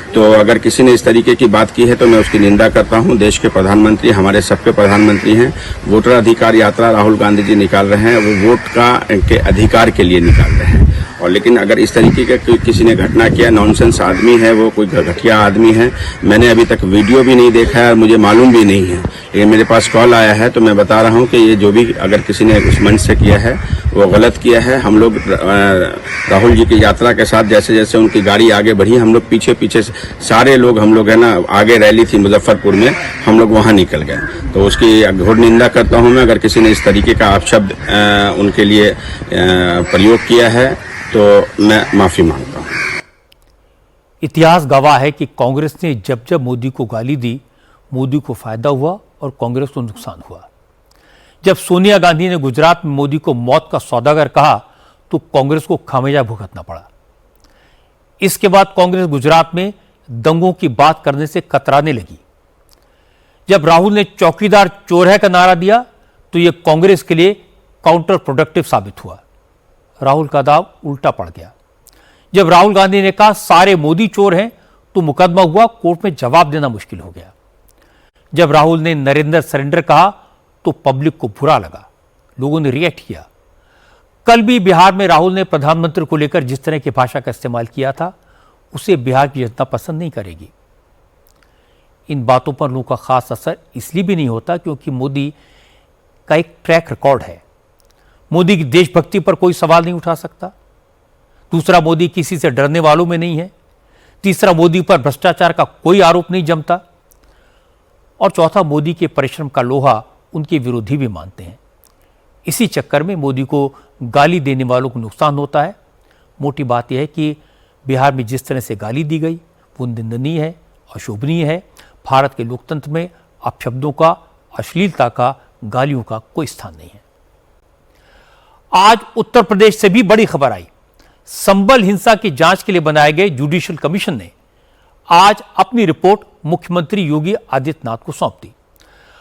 तो अगर किसी ने इस तरीके की बात की है तो मैं उसकी निंदा करता हूं। देश के प्रधानमंत्री हमारे सबके प्रधानमंत्री हैं। वोटर अधिकार यात्रा राहुल गांधी जी निकाल रहे हैं, वो वोट के अधिकार के लिए निकाल रहे हैं। और लेकिन अगर इस तरीके का किसी ने घटना किया, नॉनसेंस आदमी है वो, कोई घटिया आदमी है। मैंने अभी तक वीडियो भी नहीं देखा है और मुझे मालूम भी नहीं है, लेकिन मेरे पास कॉल आया है तो मैं बता रहा हूं कि ये जो भी अगर किसी ने उस मंच से किया है वो गलत किया है। हम लोग राहुल जी की यात्रा के साथ जैसे जैसे उनकी गाड़ी आगे बढ़ी, हम लोग पीछे पीछे सारे लोग, हम लोग है ना, आगे रैली थी मुजफ्फरपुर में, हम लोग वहां निकल गए। तो उसकी घोर निंदा करता हूं मैं। अगर किसी ने इस तरीके का अपशब्द उनके लिए प्रयोग किया है तो मैं माफी मांगता हूं। इतिहास गवाह है कि कांग्रेस ने जब जब मोदी को गाली दी, मोदी को फायदा हुआ और कांग्रेस को नुकसान हुआ। जब सोनिया गांधी ने गुजरात में मोदी को मौत का सौदागर कहा तो कांग्रेस को खामियाजा भुगतना पड़ा। इसके बाद कांग्रेस गुजरात में दंगों की बात करने से कतराने लगी। जब राहुल ने चौकीदार चोर है का नारा दिया तो यह कांग्रेस के लिए काउंटर प्रोडक्टिव साबित हुआ। राहुल का दाव उल्टा पड़ गया। जब राहुल गांधी ने कहा सारे मोदी चोर हैं तो मुकदमा हुआ, कोर्ट में जवाब देना मुश्किल हो गया। जब राहुल ने नरेंद्र सरेंडर कहा तो पब्लिक को बुरा लगा, लोगों ने रिएक्ट किया। कल भी बिहार में राहुल ने प्रधानमंत्री को लेकर जिस तरह की भाषा का इस्तेमाल किया था, उसे बिहार की जनता पसंद नहीं करेगी। इन बातों पर लोगों का खास असर इसलिए भी नहीं होता क्योंकि मोदी का एक ट्रैक रिकॉर्ड है। मोदी की देशभक्ति पर कोई सवाल नहीं उठा सकता। दूसरा, मोदी किसी से डरने वालों में नहीं है। तीसरा, मोदी पर भ्रष्टाचार का कोई आरोप नहीं जमता। और चौथा, मोदी के परिश्रम का लोहा उनके विरोधी भी मानते हैं। इसी चक्कर में मोदी को गाली देने वालों को नुकसान होता है। मोटी बात यह है कि बिहार में जिस तरह से गाली दी गई वो निंदनीय है, अशोभनीय है। भारत के लोकतंत्र में अपशब्दों का, अश्लीलता का, गालियों का कोई स्थान नहीं है। आज उत्तर प्रदेश से भी बड़ी खबर आई। संभल हिंसा की जांच के लिए बनाए गए जुडिशियल कमीशन ने आज अपनी रिपोर्ट मुख्यमंत्री योगी आदित्यनाथ को सौंप दी।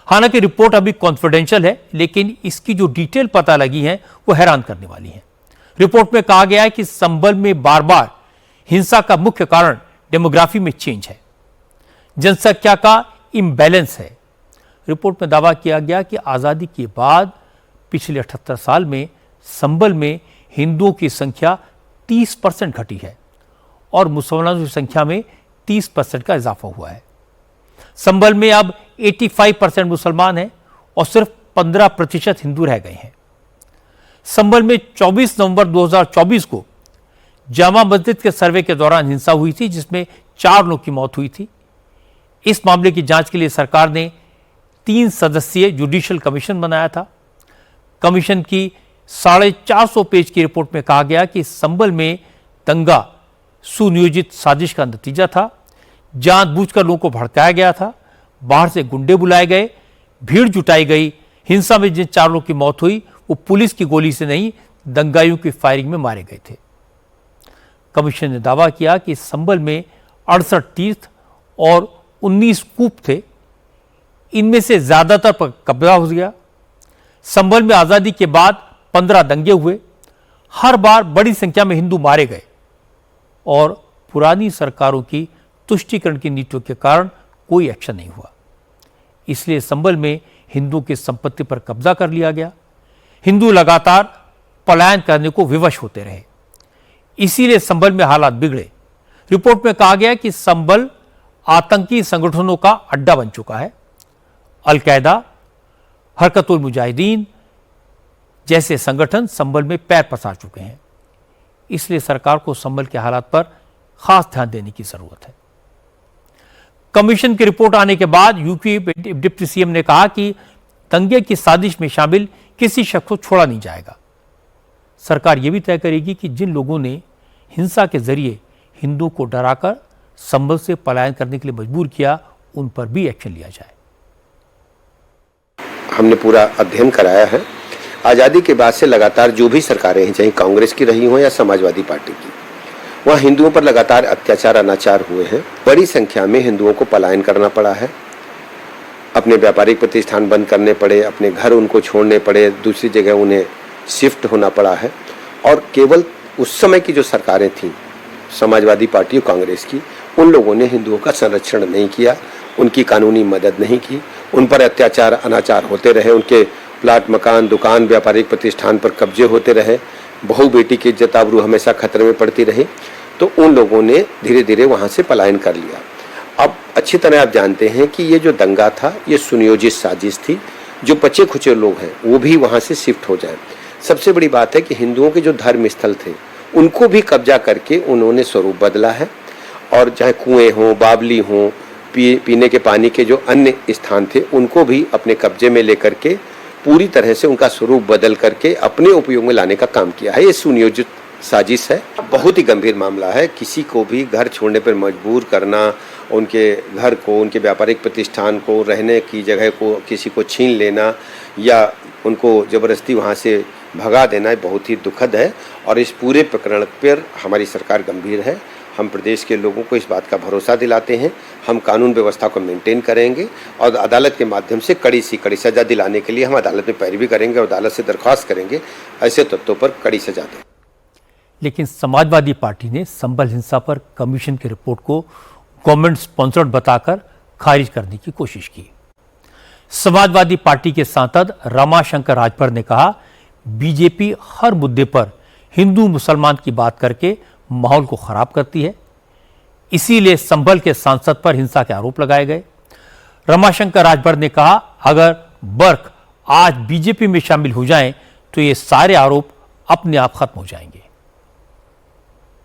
हालांकि रिपोर्ट अभी कॉन्फिडेंशियल है, लेकिन इसकी जो डिटेल पता लगी है वो हैरान करने वाली है। रिपोर्ट में कहा गया है कि संभल में बार बार हिंसा का मुख्य कारण डेमोग्राफी में चेंज है, जनसंख्या का इम्बैलेंस है। रिपोर्ट में दावा किया गया कि आजादी के बाद पिछले 78 साल में संभल में हिंदुओं की संख्या 30% घटी है और मुसलमानों की संख्या में 30% का इजाफा हुआ है। संभल में अब 85% मुसलमान हैं और सिर्फ 15% हिंदू रह गए हैं। संभल में 24 नवंबर 2024 को जामा मस्जिद के सर्वे के दौरान हिंसा हुई थी, जिसमें 4 लोगों की मौत हुई थी। इस मामले की जांच के लिए सरकार ने 3 सदस्यीय जुडिशियल कमीशन बनाया था। कमीशन की 450 पेज की रिपोर्ट में कहा गया कि संभल में दंगा सुनियोजित साजिश का नतीजा था। जानबूझकर लोगों को भड़काया गया था, बाहर से गुंडे बुलाए गए, भीड़ जुटाई गई। हिंसा में जिन 4 लोगों की मौत हुई वो पुलिस की गोली से नहीं, दंगाइयों की फायरिंग में मारे गए थे। कमीशन ने दावा किया कि संभल में 68 तीर्थ और 19 कूप थे। इनमें से ज्यादातर पर कब्जा हो गया। संभल में आजादी के बाद 15 दंगे हुए। हर बार बड़ी संख्या में हिंदू मारे गए और पुरानी सरकारों की तुष्टीकरण की नीतियों के कारण कोई एक्शन नहीं हुआ। इसलिए संभल में हिंदुओं की संपत्ति पर कब्जा कर लिया गया। हिंदू लगातार पलायन करने को विवश होते रहे, इसीलिए संभल में हालात बिगड़े। रिपोर्ट में कहा गया कि संभल आतंकी संगठनों का अड्डा बन चुका है। अल-कायदा, हरकतुल मुजाहिदीन जैसे संगठन संभल में पैर पसार चुके हैं। इसलिए सरकार को संभल के हालात पर खास ध्यान देने की जरूरत है। कमीशन की रिपोर्ट आने के बाद यूपी डिप्टी सीएम ने कहा कि दंगे की साजिश में शामिल किसी शख्स को छोड़ा नहीं जाएगा। सरकार यह भी तय करेगी कि जिन लोगों ने हिंसा के जरिए हिंदुओं को डराकर संभल से पलायन करने के लिए मजबूर किया, उन पर भी एक्शन लिया जाए। हमने पूरा अध्ययन कराया है। आज़ादी के बाद से लगातार जो भी सरकारें हैं, चाहे कांग्रेस की रही हो या समाजवादी पार्टी की, वहाँ हिंदुओं पर लगातार अत्याचार अनाचार हुए हैं। बड़ी संख्या में हिंदुओं को पलायन करना पड़ा है, अपने व्यापारिक प्रतिष्ठान बंद करने पड़े, अपने घर उनको छोड़ने पड़े, दूसरी जगह उन्हें शिफ्ट होना पड़ा है। और केवल उस समय की जो सरकारें थीं, समाजवादी पार्टी और कांग्रेस की, उन लोगों ने हिंदुओं का संरक्षण नहीं किया, उनकी कानूनी मदद नहीं की, उन पर अत्याचार अनाचार होते रहे, उनके प्लाट मकान दुकान व्यापारिक प्रतिष्ठान पर कब्जे होते रहे, बहू बेटी की इज्जत आबरू हमेशा खतरे में पड़ती रही। तो उन लोगों ने धीरे धीरे वहाँ से पलायन कर लिया। अब अच्छी तरह आप जानते हैं कि ये जो दंगा था ये सुनियोजित साजिश थी, जो बचे खुचे लोग हैं वो भी वहाँ से शिफ्ट हो जाएं। सबसे बड़ी बात है कि हिंदुओं के जो धर्म स्थल थे उनको भी कब्जा करके उन्होंने स्वरूप बदला है, और चाहे कुएं हों, बावली हों, पीने के पानी के जो अन्य स्थान थे उनको भी अपने कब्जे में लेकर के पूरी तरह से उनका स्वरूप बदल करके अपने उपयोग में लाने का काम किया है। ये सुनियोजित साजिश है, बहुत ही गंभीर मामला है। किसी को भी घर छोड़ने पर मजबूर करना, उनके घर को, उनके व्यापारिक प्रतिष्ठान को, रहने की जगह को किसी को छीन लेना या उनको ज़बरदस्ती वहाँ से भगा देना बहुत ही दुखद है। और इस पूरे प्रकरण पर हमारी सरकार गंभीर है। हम प्रदेश के लोगों को इस बात का भरोसा दिलाते हैं, हम कानून व्यवस्था को मेंटेन करेंगे और अदालत के माध्यम से कड़ी से कड़ी सज़ा दिलाने के लिए हम अदालत में पैरवी करेंगे और अदालत से दरख्वास्त करेंगे ऐसे तत्वों पर कड़ी सजा दें। लेकिन समाजवादी पार्टी ने संभल हिंसा पर कमीशन की रिपोर्ट को गवर्नमेंट स्पॉन्सर्ड बताकर खारिज करने की कोशिश की। समाजवादी पार्टी के सांसद रमाशंकर राजभर ने कहा, बीजेपी हर मुद्दे पर हिंदू मुसलमान की बात करके माहौल को खराब करती है, इसीलिए संभल के सांसद पर हिंसा के आरोप लगाए गए। रमाशंकर राजभर ने कहा, अगर बर्क आज बीजेपी में शामिल हो जाएं तो ये सारे आरोप अपने आप खत्म हो जाएंगे।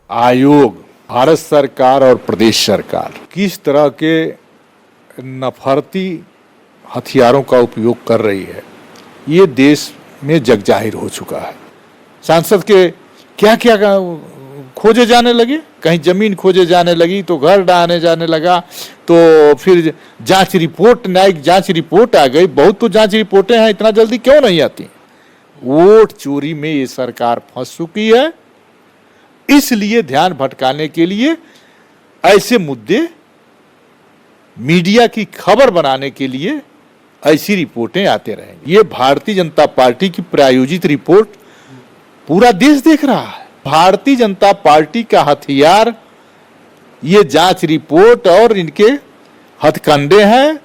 आयोग, भारत सरकार और प्रदेश सरकार किस तरह के नफरती हथियारों का उपयोग कर रही है ये देश में जगजाहिर हो चुका है। सांसद के क्या क्या खोजे जाने लगे, कहीं जमीन खोजे जाने लगी तो घर ढाने जाने लगा, तो फिर जांच रिपोर्ट, न्यायिक जांच रिपोर्ट आ गई। बहुत तो जांच रिपोर्टें हैं, इतना जल्दी क्यों नहीं आती? वोट चोरी में ये सरकार फंस चुकी है, इसलिए ध्यान भटकाने के लिए ऐसे मुद्दे, मीडिया की खबर बनाने के लिए ऐसी रिपोर्टें आते रहेंगी। ये भारतीय जनता पार्टी की प्रायोजित रिपोर्ट पूरा देश देख रहा है। भारतीय जनता पार्टी का हथियार ये जांच रिपोर्ट और इनके हथकंडे हैं।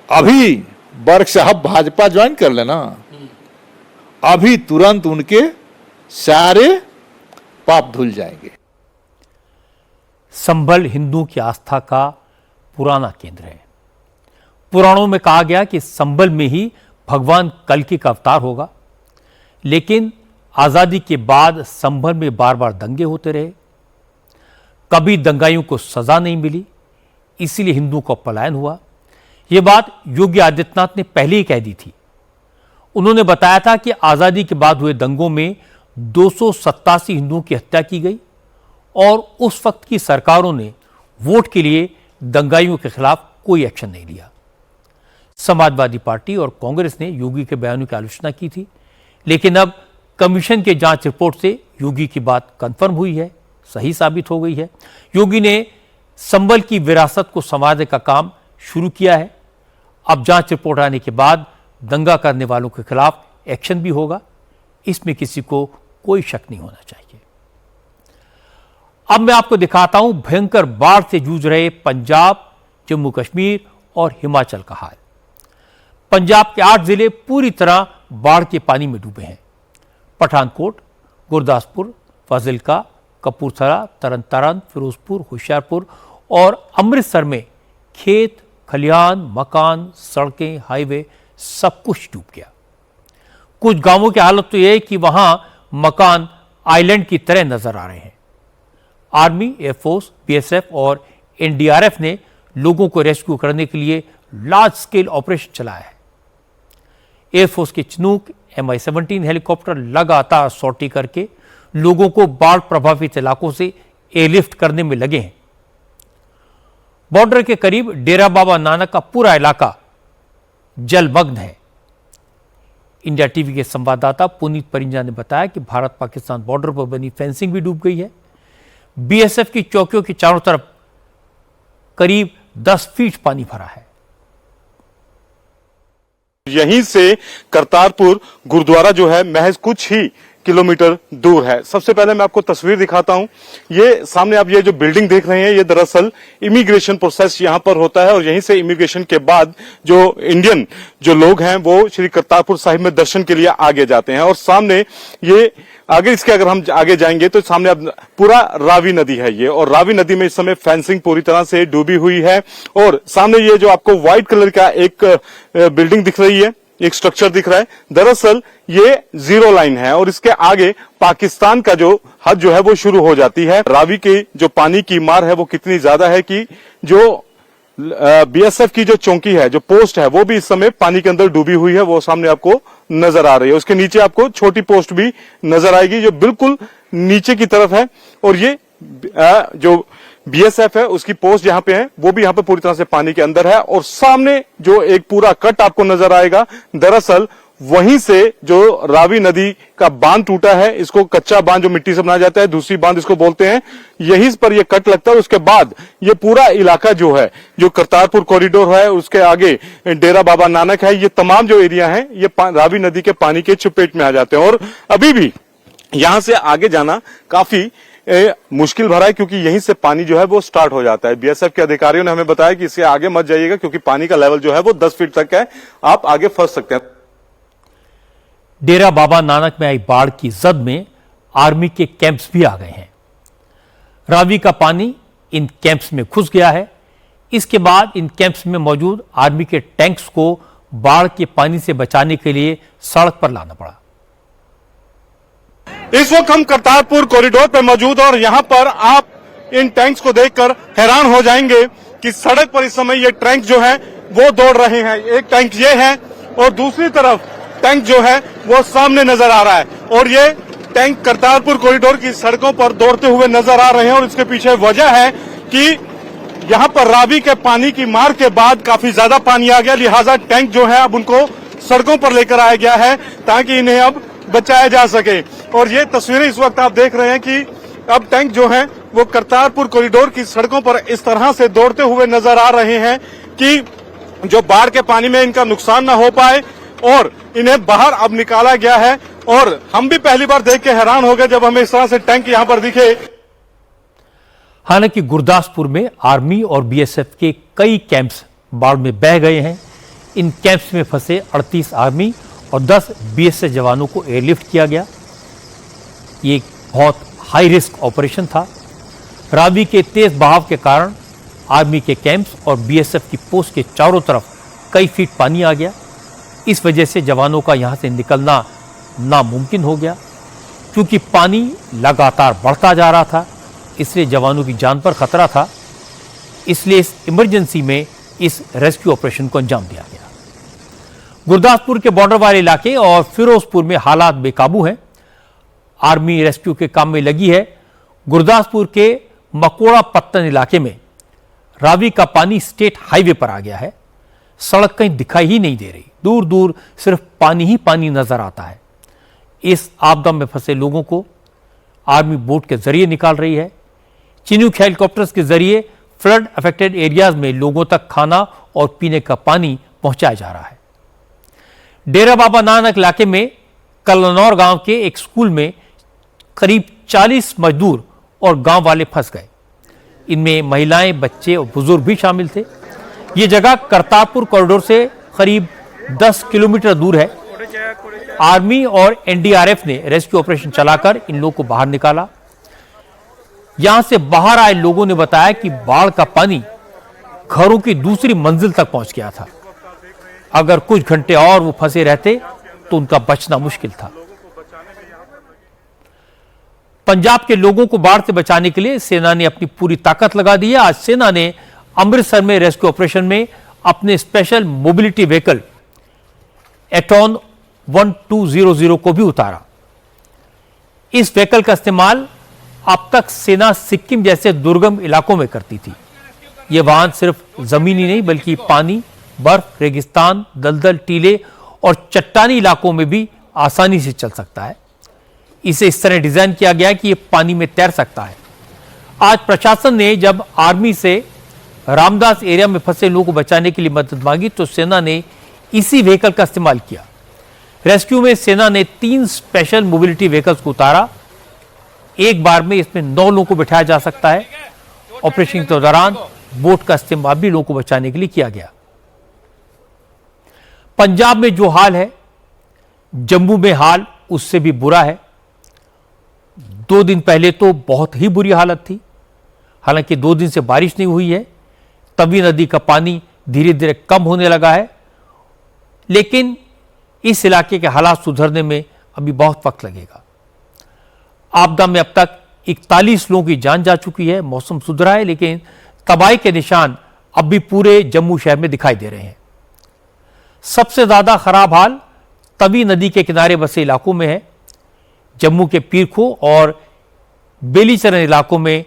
अभी बर्क साहब भाजपा ज्वाइन कर लेना, अभी तुरंत उनके सारे पाप धुल जाएंगे। संभल हिंदुओं की आस्था का पुराना केंद्र है। पुराणों में कहा गया कि संभल में ही भगवान कल्कि का अवतार होगा, लेकिन आजादी के बाद संभल में बार बार दंगे होते रहे, कभी दंगाइयों को सजा नहीं मिली, इसीलिए हिंदुओं का पलायन हुआ। यह बात योगी आदित्यनाथ ने पहले ही कह दी थी। उन्होंने बताया था कि आजादी के बाद हुए दंगों में 287 हिंदुओं की हत्या की गई और उस वक्त की सरकारों ने वोट के लिए दंगाइयों के खिलाफ कोई एक्शन नहीं लिया। समाजवादी पार्टी और कांग्रेस ने योगी के बयानों की आलोचना की थी, लेकिन अब कमीशन के जांच रिपोर्ट से योगी की बात कंफर्म हुई है, सही साबित हो गई है। योगी ने संभल की विरासत को संवारने का काम शुरू किया है। अब जांच रिपोर्ट आने के बाद दंगा करने वालों के खिलाफ एक्शन भी होगा, इसमें किसी को कोई शक नहीं होना चाहिए। अब मैं आपको दिखाता हूं भयंकर बाढ़ से जूझ रहे पंजाब, जम्मू कश्मीर और हिमाचल का हाल। पंजाब के 8 जिले पूरी तरह बाढ़ के पानी में डूबे हैं। पठानकोट, गुरदासपुर, फाजिल्का, कपूरथला, तरन, फिरोजपुर, होशियारपुर और अमृतसर में खेत, खलिहान, मकान, सड़कें, हाईवे सब कुछ डूब गया। कुछ गांवों की हालत तो यह है कि वहां मकान आइलैंड की तरह नजर आ रहे हैं। आर्मी, एयरफोर्स, बीएसएफ और एनडीआरएफ ने लोगों को रेस्क्यू करने के लिए लार्ज स्केल ऑपरेशन चलाया है। एयरफोर्स के चिनूक MI-17 हेलीकॉप्टर लगातार सॉर्टी करके लोगों को बाढ़ प्रभावित इलाकों से एयरलिफ्ट करने में लगे हैं। बॉर्डर के करीब डेरा बाबा नानक का पूरा इलाका जलमग्न है। इंडिया टीवी के संवाददाता पुनीत परिंजा ने बताया कि भारत पाकिस्तान बॉर्डर पर बनी फेंसिंग भी डूब गई है। बीएसएफ की चौकियों के चारों तरफ करीब 10 फीट पानी भरा है। यहीं से करतारपुर गुरुद्वारा जो है महज कुछ ही किलोमीटर दूर है। सबसे पहले मैं आपको तस्वीर दिखाता हूं। ये सामने आप ये जो बिल्डिंग देख रहे हैं, ये दरअसल इमिग्रेशन प्रोसेस यहां पर होता है और यहीं से इमिग्रेशन के बाद जो इंडियन जो लोग हैं वो श्री करतारपुर साहिब में दर्शन के लिए आगे जाते हैं। और सामने ये आगे इसके अगर हम आगे जाएंगे तो सामने अब पूरा रावी नदी है ये, और रावी नदी में इस समय फेंसिंग पूरी तरह से डूबी हुई है। और सामने ये जो आपको व्हाइट कलर का एक बिल्डिंग दिख रही है, एक स्ट्रक्चर दिख रहा है, दरअसल ये जीरो लाइन है और इसके आगे पाकिस्तान का जो हद जो है वो शुरू हो जाती है। रावी के जो पानी की मार है वो कितनी ज्यादा है कि जो बीएसएफ की जो चौकी है, जो पोस्ट है, वो भी इस समय पानी के अंदर डूबी हुई है। वो सामने आपको नजर आ रही है। उसके नीचे आपको छोटी पोस्ट भी नजर आएगी जो बिल्कुल नीचे की तरफ है। और ये जो बीएसएफ है उसकी पोस्ट जहां पे है वो भी यहां पे पूरी तरह से पानी के अंदर है। और सामने जो एक पूरा कट आपको नजर आएगा, दरअसल वहीं से जो रावी नदी का बांध टूटा है, इसको कच्चा बांध जो मिट्टी से बनाया जाता है, दूसरी बांध इसको बोलते हैं, यहीं पर ये कट लगता है। उसके बाद ये पूरा इलाका जो है, जो करतारपुर कॉरिडोर है, उसके आगे डेरा बाबा नानक है, ये तमाम जो एरिया है ये रावी नदी के पानी के चपेट में आ जाते हैं। और अभी भी यहां से आगे जाना काफी मुश्किल भरा है क्योंकि यहीं से पानी जो है वो स्टार्ट हो जाता है। बीएसएफ के अधिकारियों ने हमें बताया कि इससे आगे मत जाइएगा क्योंकि पानी का लेवल जो है वो 10 फीट तक है, आप आगे फंस सकते हैं। डेरा बाबा नानक में आई बाढ़ की जद में आर्मी के कैंप्स भी आ गए हैं। रावी का पानी इन कैंप्स में घुस गया है। इसके बाद इन कैंप्स में मौजूद आर्मी के टैंक्स को बाढ़ के पानी से बचाने के लिए सड़क पर लाना पड़ा। इस वक्त हम करतारपुर कॉरिडोर पर मौजूद और यहां पर आप इन टैंक्स को देखकर हैरान हो जाएंगे कि सड़क पर इस समय ये टैंक जो है वो दौड़ रहे हैं। एक टैंक ये है और दूसरी तरफ टैंक जो है वो सामने नजर आ रहा है। और ये टैंक करतारपुर कॉरिडोर की सड़कों पर दौड़ते हुए नजर आ रहे हैं। और इसके पीछे वजह है कि यहां पर रावी के पानी की मार के बाद काफी ज्यादा पानी आ गया, लिहाजा टैंक जो है अब उनको सड़कों पर लेकर आया गया है ताकि इन्हें अब बचाया जा सके। और ये तस्वीरें इस वक्त आप देख रहे हैं कि अब टैंक जो है वो करतारपुर कॉरिडोर की सड़कों पर इस तरह से दौड़ते हुए नजर आ रहे हैं कि जो बाढ़ के पानी में इनका नुकसान न हो पाए और इन्हें बाहर अब निकाला गया है। और हम भी पहली बार देख के हैरान हो गए जब हमें इस तरह से टैंक यहां पर दिखे। हालांकि गुरदासपुर में आर्मी और बीएसएफ के कई कैंप्स बाढ़ में बह गए हैं। इन कैंप्स में फंसे 38 आर्मी और 10 बीएसएफ जवानों को एयरलिफ्ट किया गया। ये एक बहुत हाई रिस्क ऑपरेशन था। रावी के तेज बहाव के कारण आर्मी के कैंप्स और बीएसएफ की पोस्ट के चारों तरफ कई फीट पानी आ गया। इस वजह से जवानों का यहां से निकलना नामुमकिन हो गया। क्योंकि पानी लगातार बढ़ता जा रहा था, इसलिए जवानों की जान पर खतरा था। इसलिए इस इमरजेंसी में इस रेस्क्यू ऑपरेशन को अंजाम दिया गया। गुरदासपुर के बॉर्डर वाले इलाके और फिरोजपुर में हालात बेकाबू हैं। आर्मी रेस्क्यू के काम में लगी है। गुरदासपुर के मकोड़ा पत्तन इलाके में रावी का पानी स्टेट हाईवे पर आ गया है। सड़क कहीं दिखाई ही नहीं दे रही, दूर दूर सिर्फ पानी ही पानी नजर आता है। इस आपदा में फंसे लोगों को आर्मी बोट के जरिए निकाल रही है। चिनूक हेलीकॉप्टर्स के जरिए फ्लड अफेक्टेड एरियाज में लोगों तक खाना और पीने का पानी पहुंचाया जा रहा है। डेरा बाबा नानक इलाके में कलनौर गांव के एक स्कूल में करीब 40 मजदूर और गांव वाले फंस गए। इनमें महिलाएं, बच्चे और बुजुर्ग भी शामिल थे। ये जगह करतारपुर कॉरिडोर से करीब 10 किलोमीटर दूर है। आर्मी और एनडीआरएफ ने रेस्क्यू ऑपरेशन चलाकर इन लोगों को बाहर निकाला। यहां से बाहर आए लोगों ने बताया कि बाढ़ का पानी घरों की दूसरी मंजिल तक पहुंच गया था। अगर कुछ घंटे और वो फंसे रहते तो उनका बचना मुश्किल था। पंजाब के लोगों को बाढ़ से बचाने के लिए सेना ने अपनी पूरी ताकत लगा दी है। आज सेना ने अमृतसर में रेस्क्यू ऑपरेशन में अपने स्पेशल मोबिलिटी व्हीकल एटॉन 1200 को भी उतारा। इस व्हीकल का इस्तेमाल अब तक सेना सिक्किम जैसे दुर्गम इलाकों में करती थी। ये वाहन सिर्फ जमीनी नहीं बल्कि पानी, बर्फ, रेगिस्तान, दलदल, टीले और चट्टानी इलाकों में भी आसानी से चल सकता है। इसे इस तरह डिजाइन किया गया है कि ये पानी में तैर सकता है। आज प्रशासन ने जब आर्मी से रामदास एरिया में फंसे लोगों को बचाने के लिए मदद मांगी तो सेना ने इसी व्हीकल का इस्तेमाल किया। रेस्क्यू में सेना ने 3 स्पेशल मोबिलिटी व्हीकल्स को उतारा। एक बार में इसमें 9 लोगों को बिठाया जा सकता है। ऑपरेशन के दौरान बोट का इस्तेमाल भी लोगों को बचाने के लिए किया गया। पंजाब में जो हाल है, जम्मू में हाल उससे भी बुरा है। 2 दिन पहले तो बहुत ही बुरी हालत थी। हालांकि 2 दिन से बारिश नहीं हुई है, तवी नदी का पानी धीरे धीरे कम होने लगा है, लेकिन इस इलाके के हालात सुधरने में अभी बहुत वक्त लगेगा। आपदा में अब तक 41 लोगों की जान जा चुकी है। मौसम सुधरा है, लेकिन तबाही के निशान अब भी पूरे जम्मू शहर में दिखाई दे रहे हैं। सबसे ज्यादा खराब हाल तवी नदी के किनारे बसे इलाकों में है। जम्मू के पीरखो और बेलीचरण इलाकों में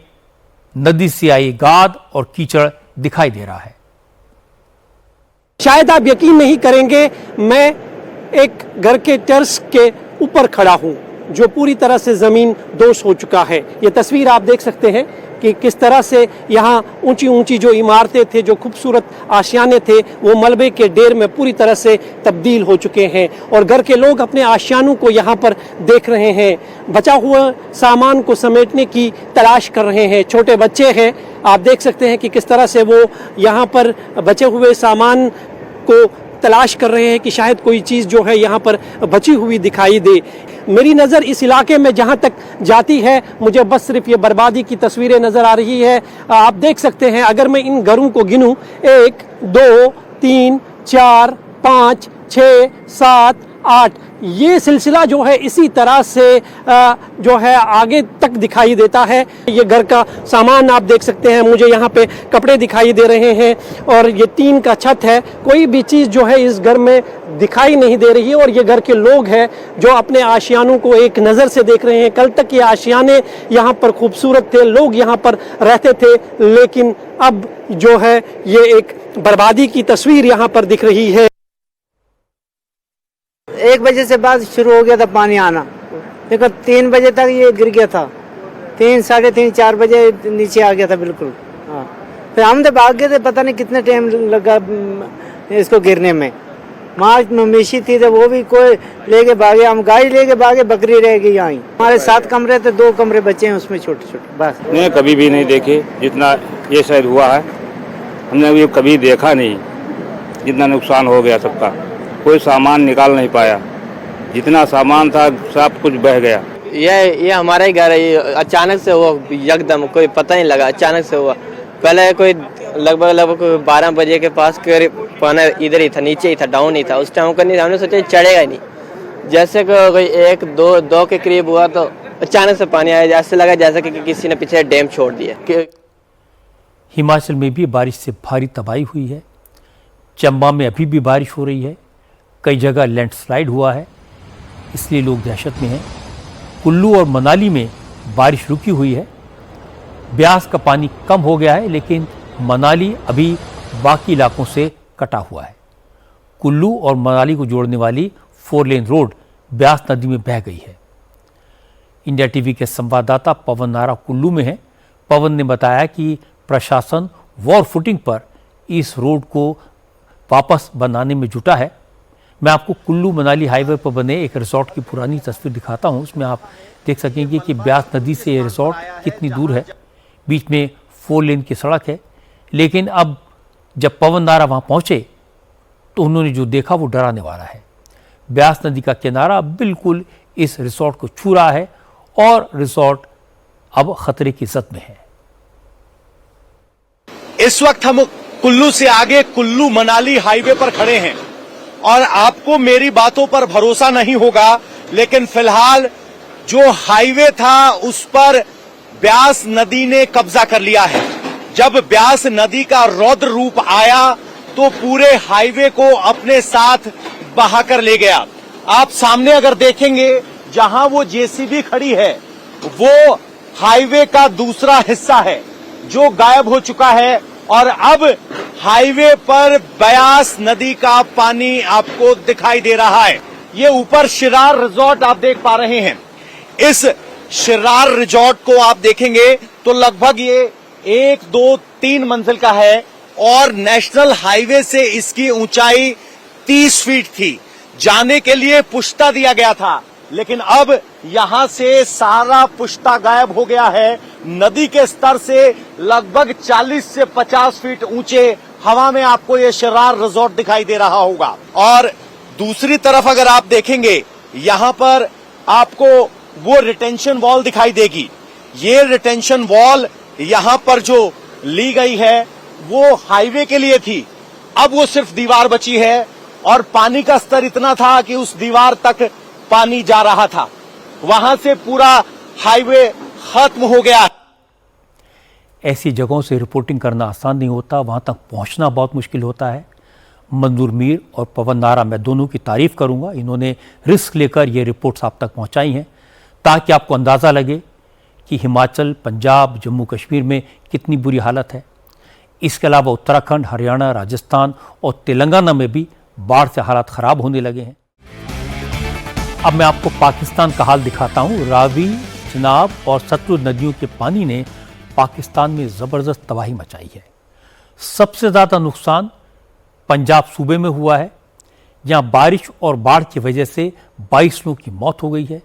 नदी से आई गाद और कीचड़ दिखाई दे रहा है। शायद आप यकीन नहीं करेंगे, मैं एक घर के टेरेस के ऊपर खड़ा हूं जो पूरी तरह से जमीन दोष हो चुका है। ये तस्वीर आप देख सकते हैं कि किस तरह से यहाँ ऊंची ऊंची जो इमारतें थे, जो खूबसूरत आशियाने थे, वो मलबे के ढेर में पूरी तरह से तब्दील हो चुके हैं और घर के लोग अपने आशियानों को यहाँ पर देख रहे हैं। बचा हुआ सामान को समेटने की तलाश कर रहे हैं। छोटे बच्चे हैं, आप देख सकते हैं कि किस तरह से वो यहाँ पर बचे हुए सामान को तलाश कर रहे हैं कि शायद कोई चीज़ जो है यहाँ पर बची हुई दिखाई दे। मेरी नज़र इस इलाके में जहाँ तक जाती है, मुझे बस सिर्फ ये बर्बादी की तस्वीरें नज़र आ रही है। आप देख सकते हैं, अगर मैं इन घरों को गिनूं, 1 2 3 4 5 6 7 8, ये सिलसिला जो है इसी तरह से जो है आगे तक दिखाई देता है। ये घर का सामान आप देख सकते हैं, मुझे यहाँ पे कपड़े दिखाई दे रहे हैं और ये टीन का छत है। कोई भी चीज़ जो है इस घर में दिखाई नहीं दे रही है और ये घर के लोग हैं जो अपने आशियानों को एक नज़र से देख रहे हैं। कल तक ये आशियाने यहाँ पर खूबसूरत थे, लोग यहाँ पर रहते थे, लेकिन अब जो है ये एक बर्बादी की तस्वीर यहाँ पर दिख रही है। 1 बजे से बाद शुरू हो गया था पानी आना, देखो 3 बजे तक ये गिर गया था। 3 साढ़े 3 4 बजे नीचे आ गया था बिल्कुल। हाँ, फिर हम तो भाग गए थे, पता नहीं कितने टाइम लगा इसको गिरने में। माँ मवेशी थी तो वो भी कोई लेके भागे, हम गाय लेके भागे, बकरी रह गई यहाँ। हमारे 7 कमरे थे, 2 कमरे बचे हैं उसमें छोटे छोटे, बस। नहीं, कभी भी नहीं देखे जितना ये शायद हुआ है, हमने अभी कभी देखा नहीं जितना नुकसान हो गया सबका। कोई सामान निकाल नहीं पाया, जितना सामान था सब कुछ बह गया। ये हमारा ही घर है, ये अचानक से हुआ, एकदम कोई पता नहीं लगा, अचानक से हुआ। पहले कोई लगभग 12 बजे के पास पानी इधर ही था, नीचे ही था, डाउन ही था। उस टाइम का नहीं, हमने सोचा चढ़ेगा ही नहीं। जैसे कोई 1 2 के करीब हुआ तो अचानक से पानी आया, जैसे लगा जैसे कि किसी ने पीछे डैम छोड़ दिया। हिमाचल में भी बारिश से भारी तबाही हुई है। चंबा में अभी भी बारिश हो रही है, कई जगह लैंडस्लाइड हुआ है, इसलिए लोग दहशत में हैं। कुल्लू और मनाली में बारिश रुकी हुई है। ब्यास का पानी कम हो गया है, लेकिन मनाली अभी बाकी इलाकों से कटा हुआ है। कुल्लू और मनाली को जोड़ने वाली 4 लेन रोड ब्यास नदी में बह गई है। इंडिया टीवी के संवाददाता पवन नारा कुल्लू में है। पवन ने बताया कि प्रशासन वॉर फुटिंग पर इस रोड को वापस बनाने में जुटा है। मैं आपको कुल्लू मनाली हाईवे पर बने एक रिजॉर्ट की पुरानी तस्वीर दिखाता हूं। उसमें आप देख सकेंगे कि ब्यास नदी से ये रिजॉर्ट कितनी दूर है। बीच में 4 लेन की सड़क है, लेकिन अब जब पवन नारा वहां पहुंचे तो उन्होंने जो देखा वो डराने वाला है। ब्यास नदी का किनारा बिल्कुल इस रिजॉर्ट को छू रहा है और रिजॉर्ट अब खतरे की जद में है। इस वक्त हम कुल्लू से आगे कुल्लू मनाली हाईवे पर खड़े हैं और आपको मेरी बातों पर भरोसा नहीं होगा, लेकिन फिलहाल जो हाईवे था उस पर ब्यास नदी ने कब्जा कर लिया है। जब ब्यास नदी का रौद्र रूप आया तो पूरे हाईवे को अपने साथ बहाकर ले गया। आप सामने अगर देखेंगे, जहां वो जेसीबी खड़ी है वो हाईवे का दूसरा हिस्सा है जो गायब हो चुका है और अब हाईवे पर ब्यास नदी का पानी आपको दिखाई दे रहा है। ये ऊपर शिरार रिजॉर्ट आप देख पा रहे हैं। इस शिरार रिजॉर्ट को आप देखेंगे तो लगभग ये 1, 2, 3 मंजिल का है और नेशनल हाईवे से इसकी ऊंचाई 30 फीट थी। जाने के लिए पुश्ता दिया गया था, लेकिन अब यहां से सारा पुश्ता गायब हो गया है। नदी के स्तर से लगभग 40 से 50 फीट ऊंचे हवा में आपको ये शिरार रिजॉर्ट दिखाई दे रहा होगा। और दूसरी तरफ अगर आप देखेंगे, यहां पर आपको वो रिटेंशन वॉल दिखाई देगी। ये रिटेंशन वॉल यहां पर जो ली गई है वो हाईवे के लिए थी, अब वो सिर्फ दीवार बची है और पानी का स्तर इतना था कि उस दीवार तक पानी जा रहा था। वहां से पूरा हाईवे खत्म हो गया। ऐसी जगहों से रिपोर्टिंग करना आसान नहीं होता, वहां तक पहुंचना बहुत मुश्किल होता है। मंजूर मीर और पवन नारा, मैं दोनों की तारीफ करूंगा। इन्होंने रिस्क लेकर ये रिपोर्ट्स आप तक पहुंचाई हैं ताकि आपको अंदाज़ा लगे कि हिमाचल, पंजाब, जम्मू कश्मीर में कितनी बुरी हालत है। इसके अलावा उत्तराखंड, हरियाणा, राजस्थान और तेलंगाना में भी बाढ़ से हालात खराब होने लगे हैं। अब मैं आपको पाकिस्तान का हाल दिखाता हूं। रावी, चिनाब और सतलुज नदियों के पानी ने पाकिस्तान में ज़बरदस्त तबाही मचाई है। सबसे ज़्यादा नुकसान पंजाब सूबे में हुआ है, जहां बारिश और बाढ़ की वजह से 22 लोगों की मौत हो गई है।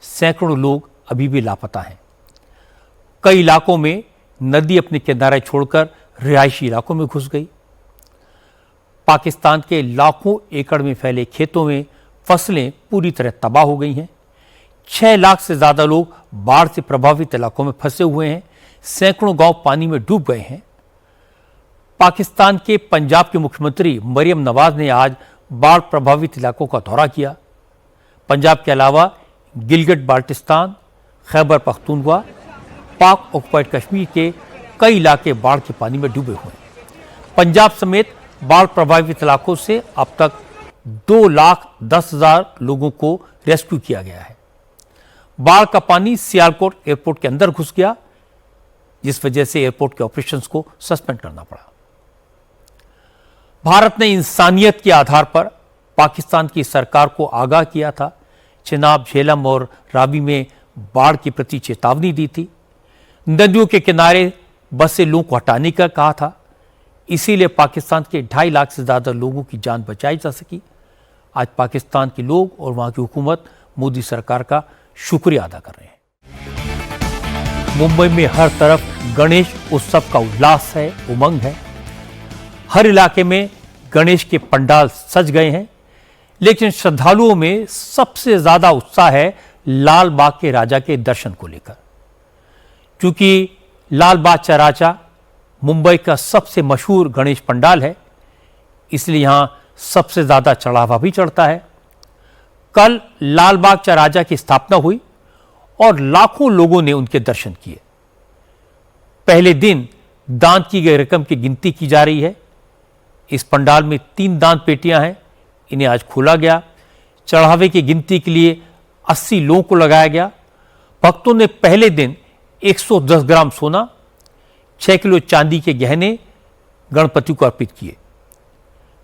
सैकड़ों लोग अभी भी लापता हैं। कई इलाकों में नदी अपने किनारे छोड़कर रिहायशी इलाकों में घुस गई। पाकिस्तान के लाखों एकड़ में फैले खेतों में फसलें पूरी तरह तबाह हो गई हैं। 6 लाख से ज़्यादा लोग बाढ़ से प्रभावित इलाकों में फंसे हुए हैं। सैकड़ों गांव पानी में डूब गए हैं। पाकिस्तान के पंजाब के मुख्यमंत्री मरियम नवाज ने आज बाढ़ प्रभावित इलाकों का दौरा किया। पंजाब के अलावा गिलगित बाल्टिस्तान, खैबर पख्तूनख्वा, पाक ऑक्युपाइड कश्मीर के कई इलाके बाढ़ के पानी में डूबे हुए हैं। पंजाब समेत बाढ़ प्रभावित इलाकों से अब तक 2,10,000 लोगों को रेस्क्यू किया गया है। बाढ़ का पानी सियालकोट एयरपोर्ट के अंदर घुस गया, जिस वजह से एयरपोर्ट के ऑपरेशंस को सस्पेंड करना पड़ा। भारत ने इंसानियत के आधार पर पाकिस्तान की सरकार को आगाह किया था। चिनाब, झेलम और रावी में बाढ़ के प्रति चेतावनी दी थी। नदियों के किनारे बसे लोगों को हटाने का कहा था। इसीलिए पाकिस्तान के 2.5 लाख से ज़्यादा लोगों की जान बचाई जा सकी। आज पाकिस्तान के लोग और वहाँ की हुकूमत मोदी सरकार का शुक्रिया अदा कर रहे हैं। मुंबई में हर तरफ गणेश उत्सव का उल्लास है, उमंग है। हर इलाके में गणेश के पंडाल सज गए हैं, लेकिन श्रद्धालुओं में सबसे ज़्यादा उत्साह है लाल बाग के राजा के दर्शन को लेकर। क्योंकि लाल बाग का राजा मुंबई का सबसे मशहूर गणेश पंडाल है, इसलिए यहां सबसे ज्यादा चढ़ावा भी चढ़ता है। कल लाल बाग का राजा की स्थापना हुई और लाखों लोगों ने उनके दर्शन किए। पहले दिन दान की गई रकम की गिनती की जा रही है। इस पंडाल में 3 दान पेटियां हैं, इन्हें आज खोला गया। चढ़ावे की गिनती के लिए 80 लोगों को लगाया गया। भक्तों ने पहले दिन 110 ग्राम सोना, 6 किलो चांदी के गहने गणपति को अर्पित किए।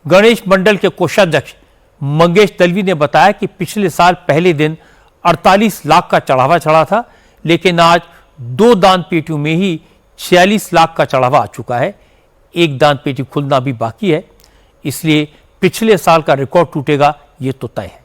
गणेश मंडल के कोषाध्यक्ष मंगेश दलवी ने बताया कि पिछले साल पहले दिन 48 लाख का चढ़ावा चढ़ा था, लेकिन आज 2 दान पेटियों में ही 46 लाख का चढ़ावा आ चुका है। एक दान पेटी खुलना भी बाकी है, इसलिए पिछले साल का रिकॉर्ड टूटेगा ये तो तय है।